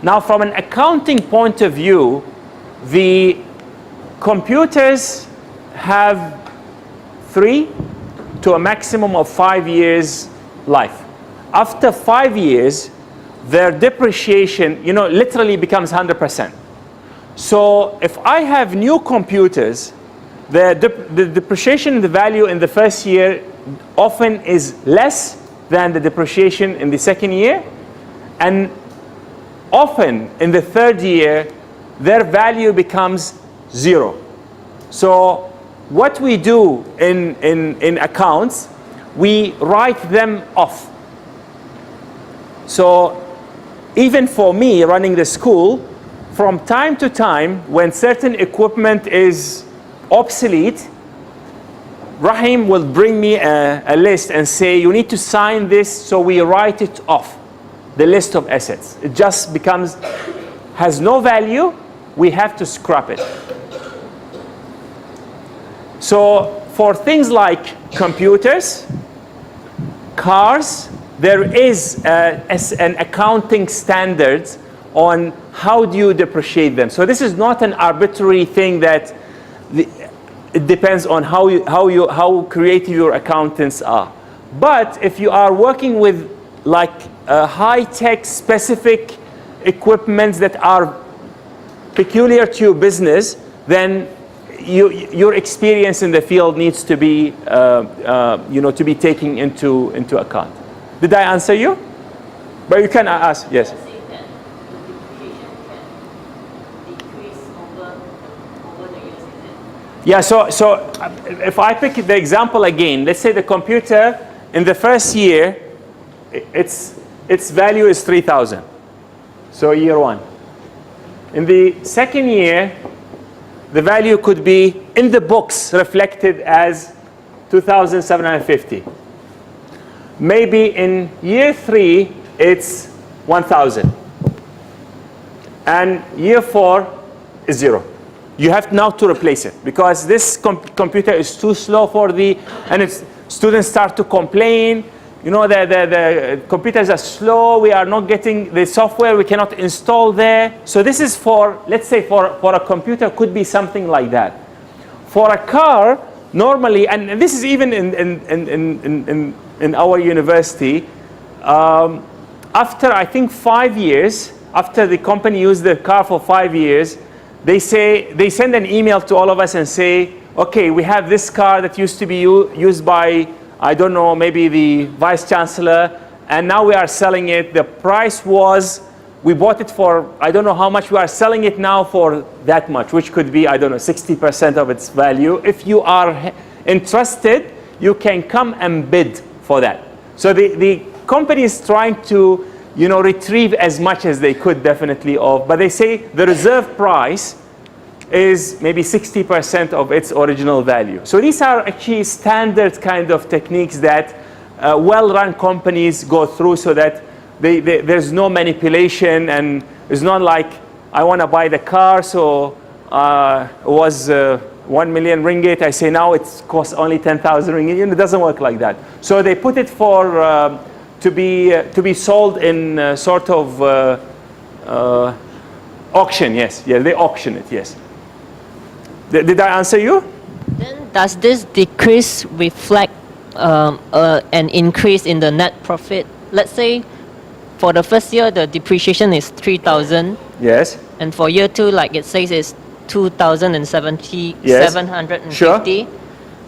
Now, from an accounting point of view, the computers have 3 to a maximum of 5 years life. After 5 years, their depreciation, literally becomes 100%. So if I have new computers, the depreciation in the value in the first year often is less than the depreciation in the second year. And often in the third year, their value becomes 0. So what we do in accounts, we write them off. So even for me running the school, from time to time, when certain equipment is obsolete, Rahim will bring me a list and say, you need to sign this, so we write it off, the list of assets. It just has no value, we have to scrap it. So for things like computers, cars, there is an accounting standard on how do you depreciate them. So this is not an arbitrary thing that it depends on how creative your accountants are. But if you are working with like high-tech specific equipment that are peculiar to your business, then your experience in the field needs to be to be taken into account. Did I answer you? But you can ask, yes. Yeah, so if I pick the example again, let's say the computer in the first year, its value is 3,000. So year one. In the second year, the value could be in the books reflected as 2,750. Maybe in year three, it's 1,000. And year four is 0. You have now to replace it because this computer is too slow for students start to complain. You know, the computers are slow. We are not getting the software. We cannot install there. So this is for, let's say, for a computer could be something like that. For a car, normally, and this is even in our university, after I think 5 years, after the company used the car for 5 years, they send an email to all of us and say, okay, we have this car that used to be used by, I don't know, maybe the vice chancellor, and now we are selling it. The price was, we bought it for, I don't know how much, we are selling it now for that much, which could be, I don't know, 60% of its value. If you are interested, you can come and bid for that. So the company is trying to, you know, retrieve as much as they could definitely of, but they say the reserve price is maybe 60% of its original value. So these are actually standard kind of techniques that well-run companies go through so that there's no manipulation, and it's not like I want to buy the car, so it was 1 million ringgit. I say now it costs only 10,000 ringgit. It doesn't work like that. So they put it for to be sold in sort of auction. Yes, yeah, they auction it. Yes. Did I answer you? Then does this decrease reflect an increase in the net profit? Let's say for the first year, the depreciation is 3,000. Yes. And for year two, like it says, is 2,070, Yes. 750. Sure.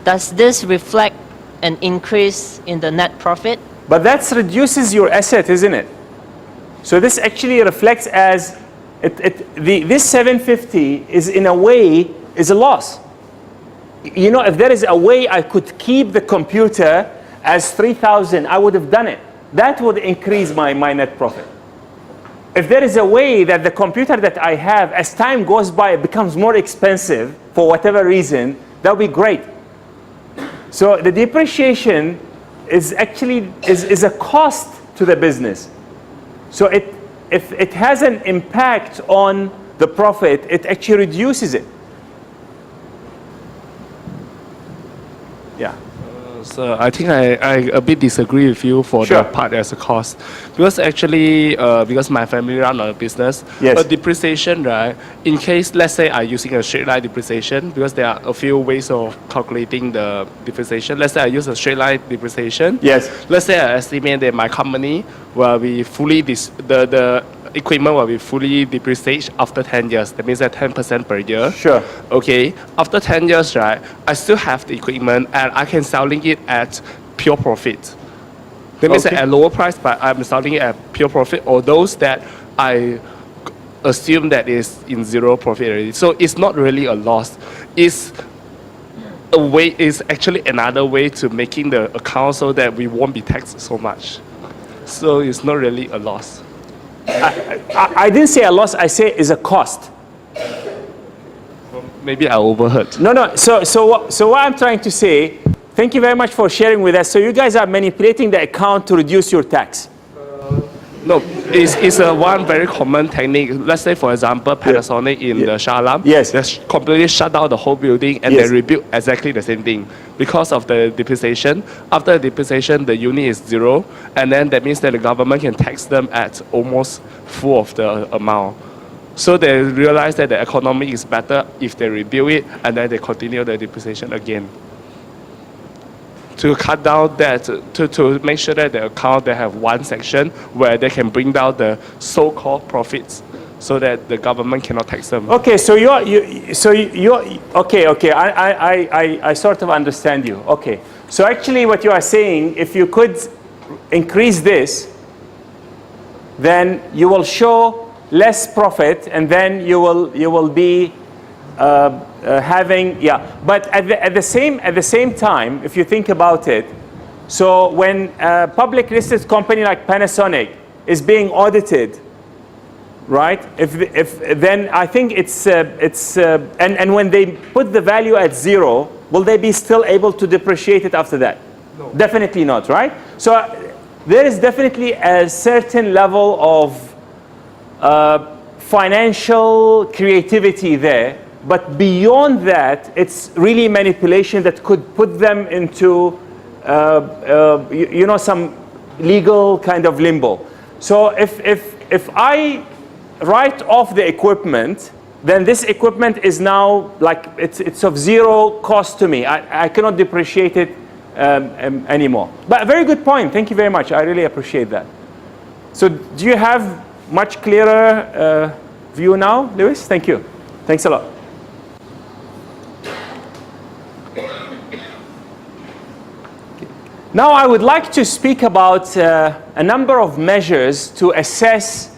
Does this reflect an increase in the net profit? But that reduces your asset, isn't it? So this actually reflects as this 750 is in a way is a loss. You know, if there is a way I could keep the computer as 3,000, I would have done it. That would increase my net profit. If there is a way that the computer that I have, as time goes by, it becomes more expensive for whatever reason, that would be great. So the depreciation is actually is a cost to the business. So if it has an impact on the profit, it actually reduces it. Yeah. So I think I a bit disagree with you for Sure. the part as a cost, because actually because my family run a business, Yes. a depreciation, right? In case let's say I'm using a straight line depreciation, because there are a few ways of calculating the depreciation. Let's say I use a straight line depreciation. Yes. Let's say I estimate that my company will be fully the equipment will be fully depreciated after 10 years. That means that 10% per year. Sure. Okay, after 10 years, right, I still have the equipment and I can selling it at pure profit. That means Okay. that at lower price, but I'm selling it at pure profit, or those that I assume that is in zero profit already. So it's not really a loss. It's a way, it's actually another way to making the account so that we won't be taxed so much. So it's not really a loss. I didn't say a loss, I say is a cost. Maybe I overheard. No. So what I'm trying to say, thank you very much for sharing with us. So you guys are manipulating the account to reduce your tax. No, it's a one very common technique. Let's say, for example, Panasonic in the Shah Alam. Yes. They completely shut down the whole building and Yes. they rebuild exactly the same thing. Because of the depreciation, after the depreciation, the unit is zero, and then that means that the government can tax them at almost full of the amount. So they realize that the economy is better if they rebuild it, and then they continue the depreciation again. To cut down that, to make sure that the account, they have one section where they can bring down the so-called profits so that the government cannot tax them. Okay, so you're okay. I sort of understand you. Okay, so actually what you are saying, if you could increase this, then you will show less profit, and then you will be having, yeah. But at the same time, if you think about it, So when a public listed company like Panasonic is being audited, right? Then I think and when they put the value at 0, will they be still able to depreciate it after that? No. Definitely not, right? So there is definitely a certain level of financial creativity there, but beyond that, it's really manipulation that could put them into some legal kind of limbo. So if I write off the equipment, then this equipment is now like it's of 0 cost to me. I cannot depreciate it anymore. But a very good point. Thank you very much. I really appreciate that. So do you have much clearer view now, Lewis? Thank you. Thanks a lot. Now I would like to speak about a number of measures to assess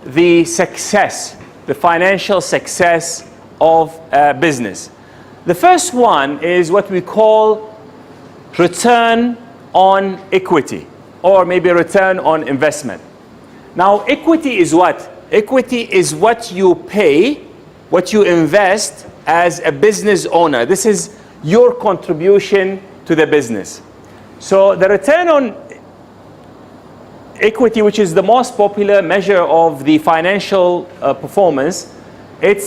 the success, the financial success of a business. The first one is what we call return on equity, or maybe return on investment. Now, equity is what? Equity is what you pay, what you invest as a business owner. This is your contribution to the business. So the return on equity, which is the most popular measure of the financial performance, it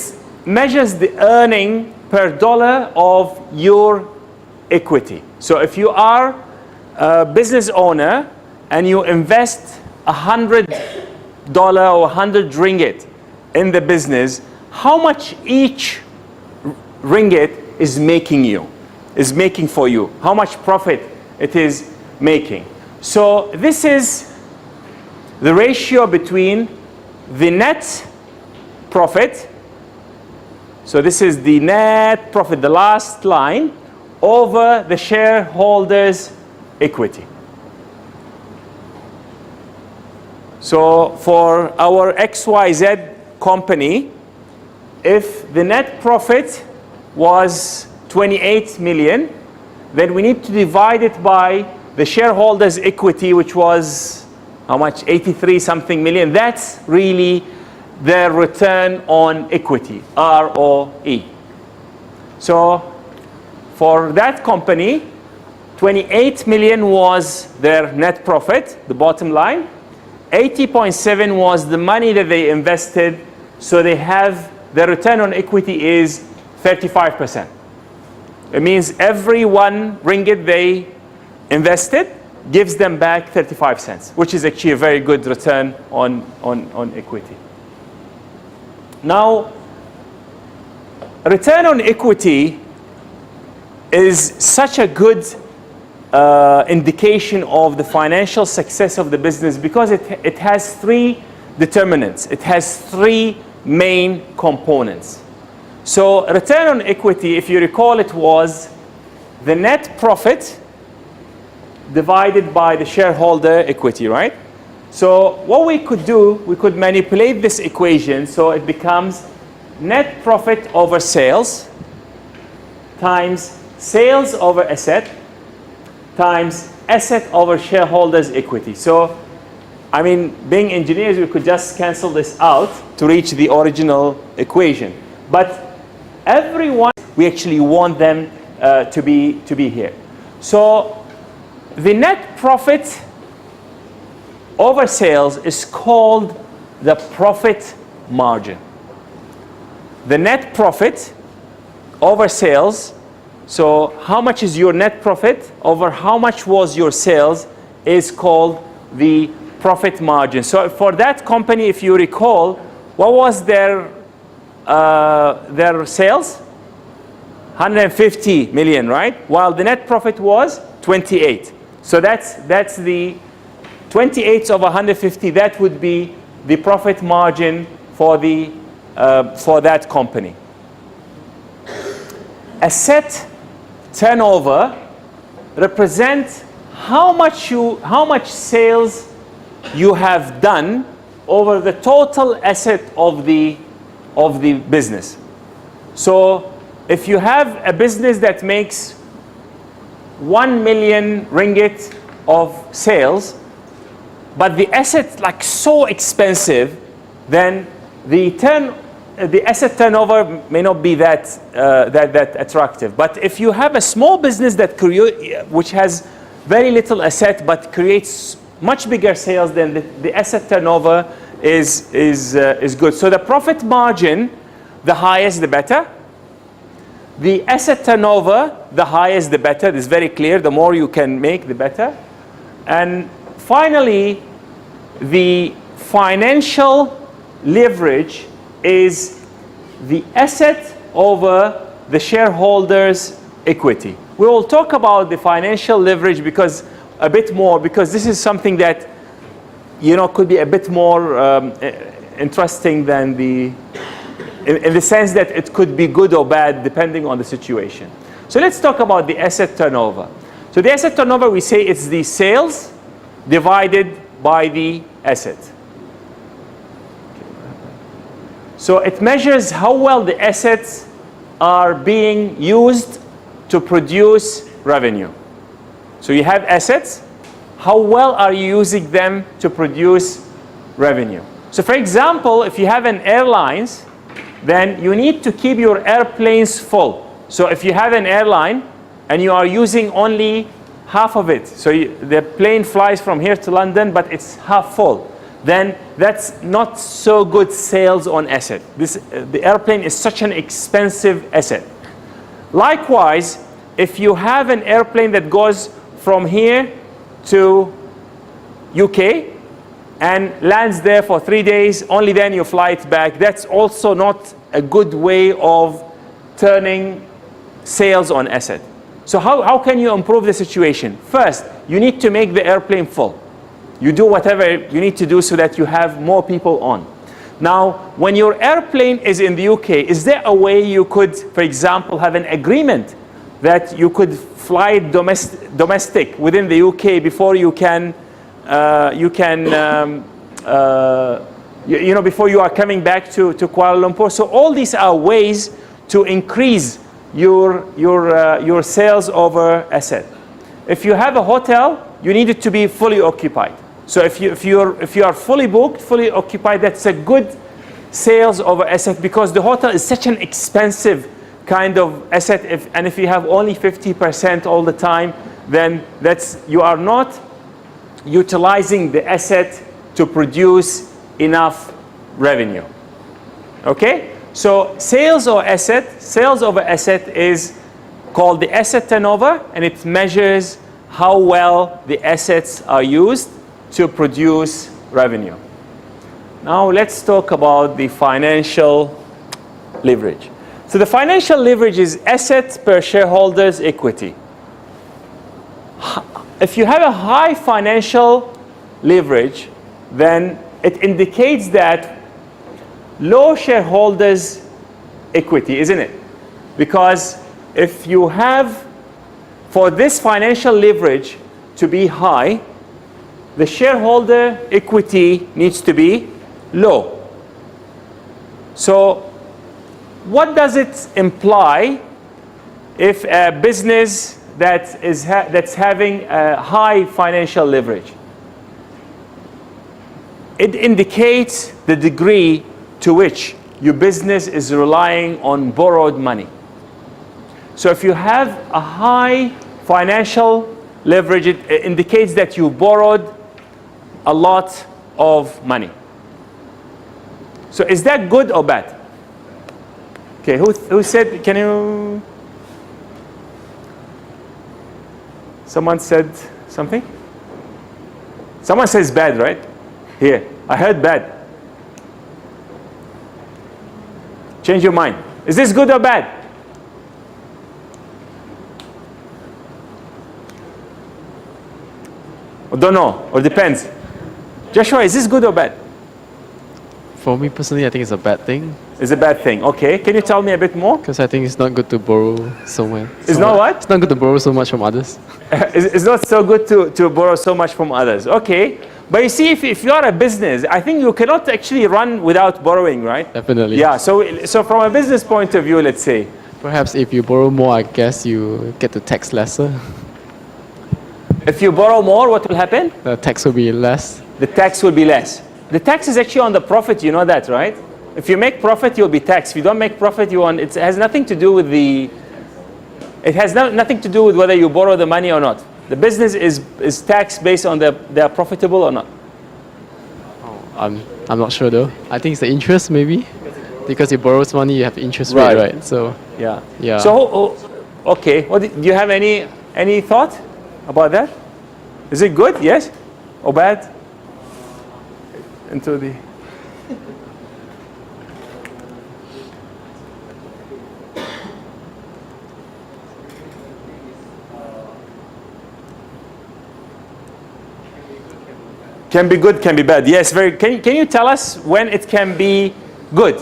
measures the earning per dollar of your equity. So if you are a business owner and you invest $100 or 100 ringgit in the business, how much each ringgit is making for you? How much profit it is making? So this is the ratio between the net profit, so this is the net profit, the last line, over the shareholders' equity. So for our XYZ company, if the net profit was 28 million, then we need to divide it by the shareholders' equity, which was how much? 83 something million. That's really their return on equity, ROE. So for that company, 28 million was their net profit, the bottom line. 80.7 was the money that they invested, so they have their return on equity is 35%. It means every 1 ringgit they invested gives them back 35 cents, which is actually a very good return on equity. Now, return on equity is such a good indication of the financial success of the business because it has 3 determinants. It has 3 main components. So return on equity, if you recall, it was the net profit divided by the shareholder equity, right? So what we could do, we could manipulate this equation so it becomes net profit over sales times sales over asset times asset over shareholders equity. So, I mean, being engineers, we could just cancel this out to reach the original equation. But everyone, we actually want them to be here. So the net profit over sales is called the profit margin. The net profit over sales, so how much is your net profit over how much was your sales, is called the profit margin. So for that company, if you recall, what was their sales? 150 million, right? While the net profit was 28. So that's the 28 over 150. That would be the profit margin for that company. Asset turnover represents how much sales you have done over the total asset of the business. So if you have a business that makes 1 million ringgit of sales, but the asset like so expensive, then the asset turnover may not be that attractive. But if you have a small business which has very little asset but creates much bigger sales, then the asset turnover is good. So the profit margin, the highest the better. The asset turnover, the highest the better. It's very clear. The more you can make, the better. And finally, the financial leverage is the asset over the shareholders' equity. We will talk about the financial leverage because this is something that could be a bit more interesting than in the sense that it could be good or bad depending on the situation. So let's talk about the asset turnover. So the asset turnover, we say it's the sales divided by the asset. So it measures how well the assets are being used to produce revenue. So you have assets, how well are you using them to produce revenue? So for example, if you have an airlines, then you need to keep your airplanes full. So if you have an airline and you are using only half of it, so the plane flies from here to London, but it's half full, then that's not so good sales on asset. The airplane is such an expensive asset. Likewise, if you have an airplane that goes from here to UK and lands there for 3 days, only then you fly it back, that's also not a good way of turning sales on asset. So how can you improve the situation? First, you need to make the airplane full. You do whatever you need to do so that you have more people on. Now, when your airplane is in the UK, is there a way you could, for example, have an agreement that you could fly domestic within the UK before before you are coming back to Kuala Lumpur? So all these are ways to increase your sales over asset. If you have a hotel, you need it to be fully occupied. So if you are fully booked, fully occupied, that's a good sales over asset because the hotel is such an expensive kind of asset. If you have only 50% all the time, then you are not utilizing the asset to produce enough revenue. Okay? So sales over asset is called the asset turnover, and it measures how well the assets are used to produce revenue. Now let's talk about the financial leverage. So the financial leverage is assets per shareholders' equity. If you have a high financial leverage, then it indicates that low shareholders' equity, isn't it? Because if you have, for this financial leverage to be high, the shareholder equity needs to be low. So what does it imply if a business that's having a high financial leverage? It indicates the degree to which your business is relying on borrowed money. So if you have a high financial leverage, it indicates that you borrowed a lot of money. So is that good or bad? Okay, who said, can you? Someone said something? Someone says bad, right? Here, I heard bad. Change your mind. Is this good or bad? Or don't know, or depends. Joshua, is this good or bad? For me personally, I think it's a bad thing. It's a bad thing. Okay, can you tell me a bit more? Because I think it's not good to borrow so much. It's not what? It's not good to borrow so much from others. It's not so good to borrow so much from others. Okay, but you see, if you are a business, I think you cannot actually run without borrowing, right? Definitely. Yeah, so from a business point of view, let's say. Perhaps if you borrow more, I guess you get to tax lesser. If you borrow more, what will happen? The tax will be less. The tax will be less. The tax is actually on the profit, you know that, right? If you make profit, you'll be taxed. If you don't make profit, you won't. It has nothing to do with nothing to do with whether you borrow the money or not. The business is taxed based on they're profitable or not. I'm not sure though. I think it's the interest maybe. Because you borrow money, you have interest rate, right? So Yeah. Yeah. So, okay. Do you have any thought about that? Is it good? Yes? Or bad? Into the... Can be good, can be bad. Yes, very. Can you tell us when it can be good?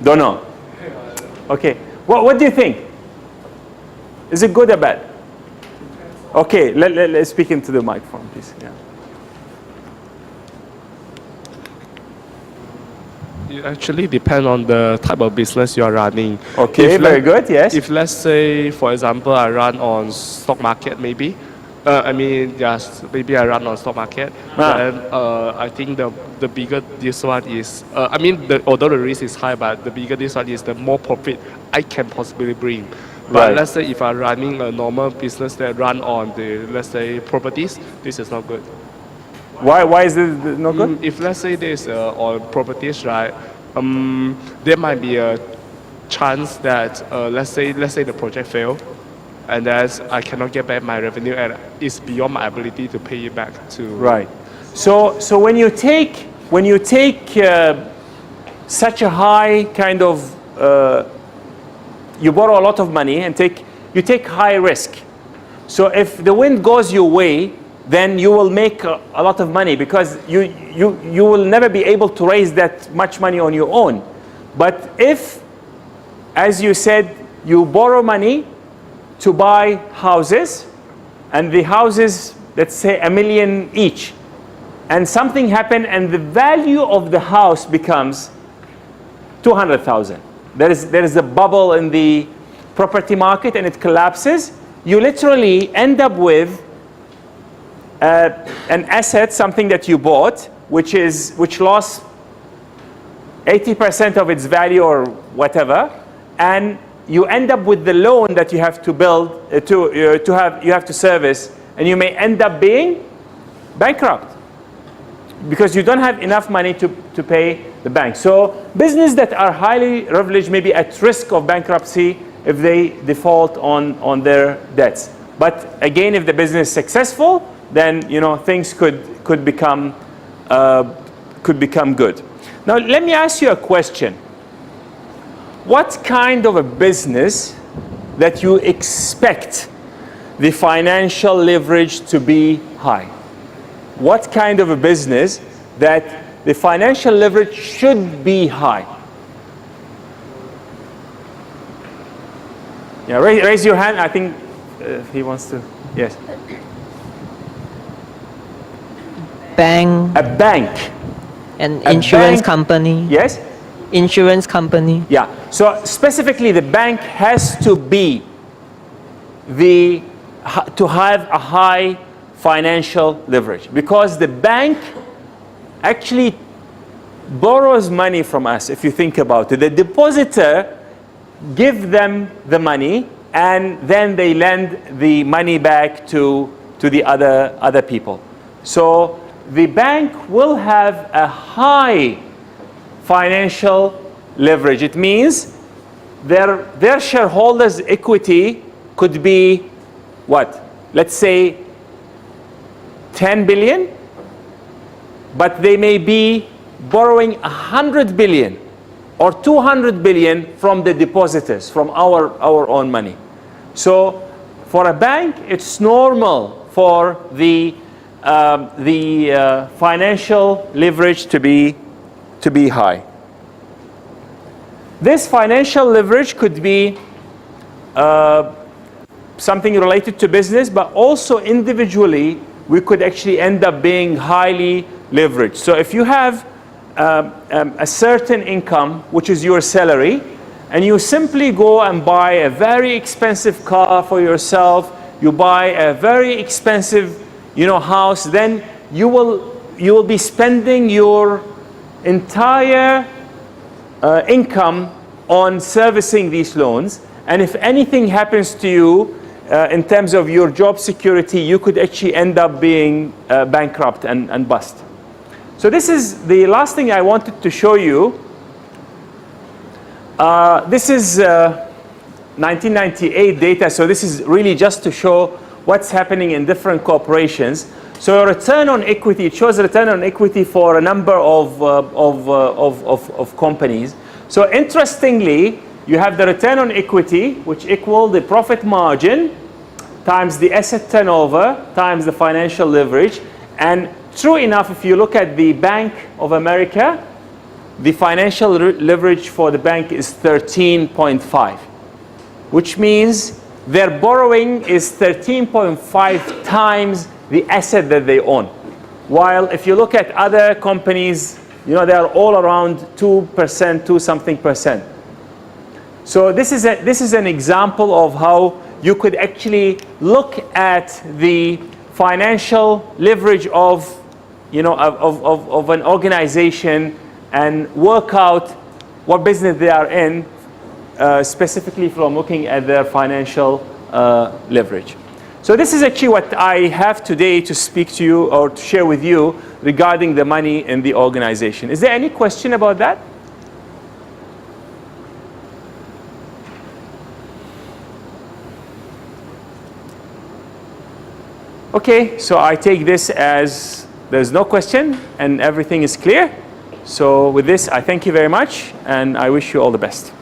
Don't know. Okay. What do you think? Is it good or bad? Okay, let's speak into the microphone, please. Yeah. It actually depends on the type of business you are running. Okay, very good, yes. If let's say, for example, I run on stock market, maybe. Yes, maybe I run on stock market. Then I think the bigger this one is, although the risk is high, but the bigger this one is, the more profit I can possibly bring. But let's say if I'm running a normal business that run on the, let's say, properties, this is not good. Why is this not good? If let's say this on properties, right, there might be a chance that let's say the project fail, and that I cannot get back my revenue, and it's beyond my ability to pay it back to. Right. So when you take such a high kind of you borrow a lot of money and you take high risk. So if the wind goes your way, then you will make a lot of money, because you will never be able to raise that much money on your own. But if, as you said, you borrow money to buy houses, and the houses, let's say $1 million each, and something happened and the value of the house becomes 200,000. There is a bubble in the property market and it collapses. You literally end up with an asset, something that you bought, which lost 80% of its value or whatever, and you end up with the loan that you have to build you have to service, and you may end up being bankrupt because you don't have enough money to pay the bank. So businesses that are highly leveraged may be at risk of bankruptcy if they default on their debts. But again, if the business is successful, then things could become good. Now let me ask you a question. What kind of a business that you expect the financial leverage to be high? What kind of a business that the financial leverage should be high? Yeah, raise your hand. I think he wants to. Yes. Bank. A bank. An A insurance bank- company. Yes. Insurance company. Yeah. So specifically, the bank has to be to have a high financial leverage, because the bank actually borrows money from us. If you think about it, the depositor give them the money, and then they lend the money back to the other people. So the bank will have a high financial leverage. It means their shareholders' equity could be what? Let's say 10 billion, but they may be borrowing 100 billion or 200 billion from the depositors, from our own money. So for a bank, it's normal for the financial leverage to be high. This financial leverage could be something related to business, but also individually, we could actually end up being highly leveraged. So if you have a certain income, which is your salary, and you simply go and buy a very expensive car for yourself, you buy a very expensive, house, then you will be spending your entire income on servicing these loans. And if anything happens to you in terms of your job security, you could actually end up being bankrupt and bust. So this is the last thing I wanted to show you. This is 1998 data, so this is really just to show what's happening in different corporations. So return on equity, it shows return on equity for a number of companies. So interestingly, you have the return on equity, which equal the profit margin times the asset turnover times the financial leverage. And true enough, if you look at the Bank of America, the financial leverage for the bank is 13.5, which means their borrowing is 13.5 times the asset that they own. While if you look at other companies, they are all around 2%, 2-something%. So this is an example of how you could actually look at the financial leverage of an organization and work out what business they are in, specifically from looking at their financial leverage. So this is actually what I have today to speak to you or to share with you regarding the money in the organization. Is there any question about that? Okay, so I take this as there's no question and everything is clear. So with this, I thank you very much and I wish you all the best.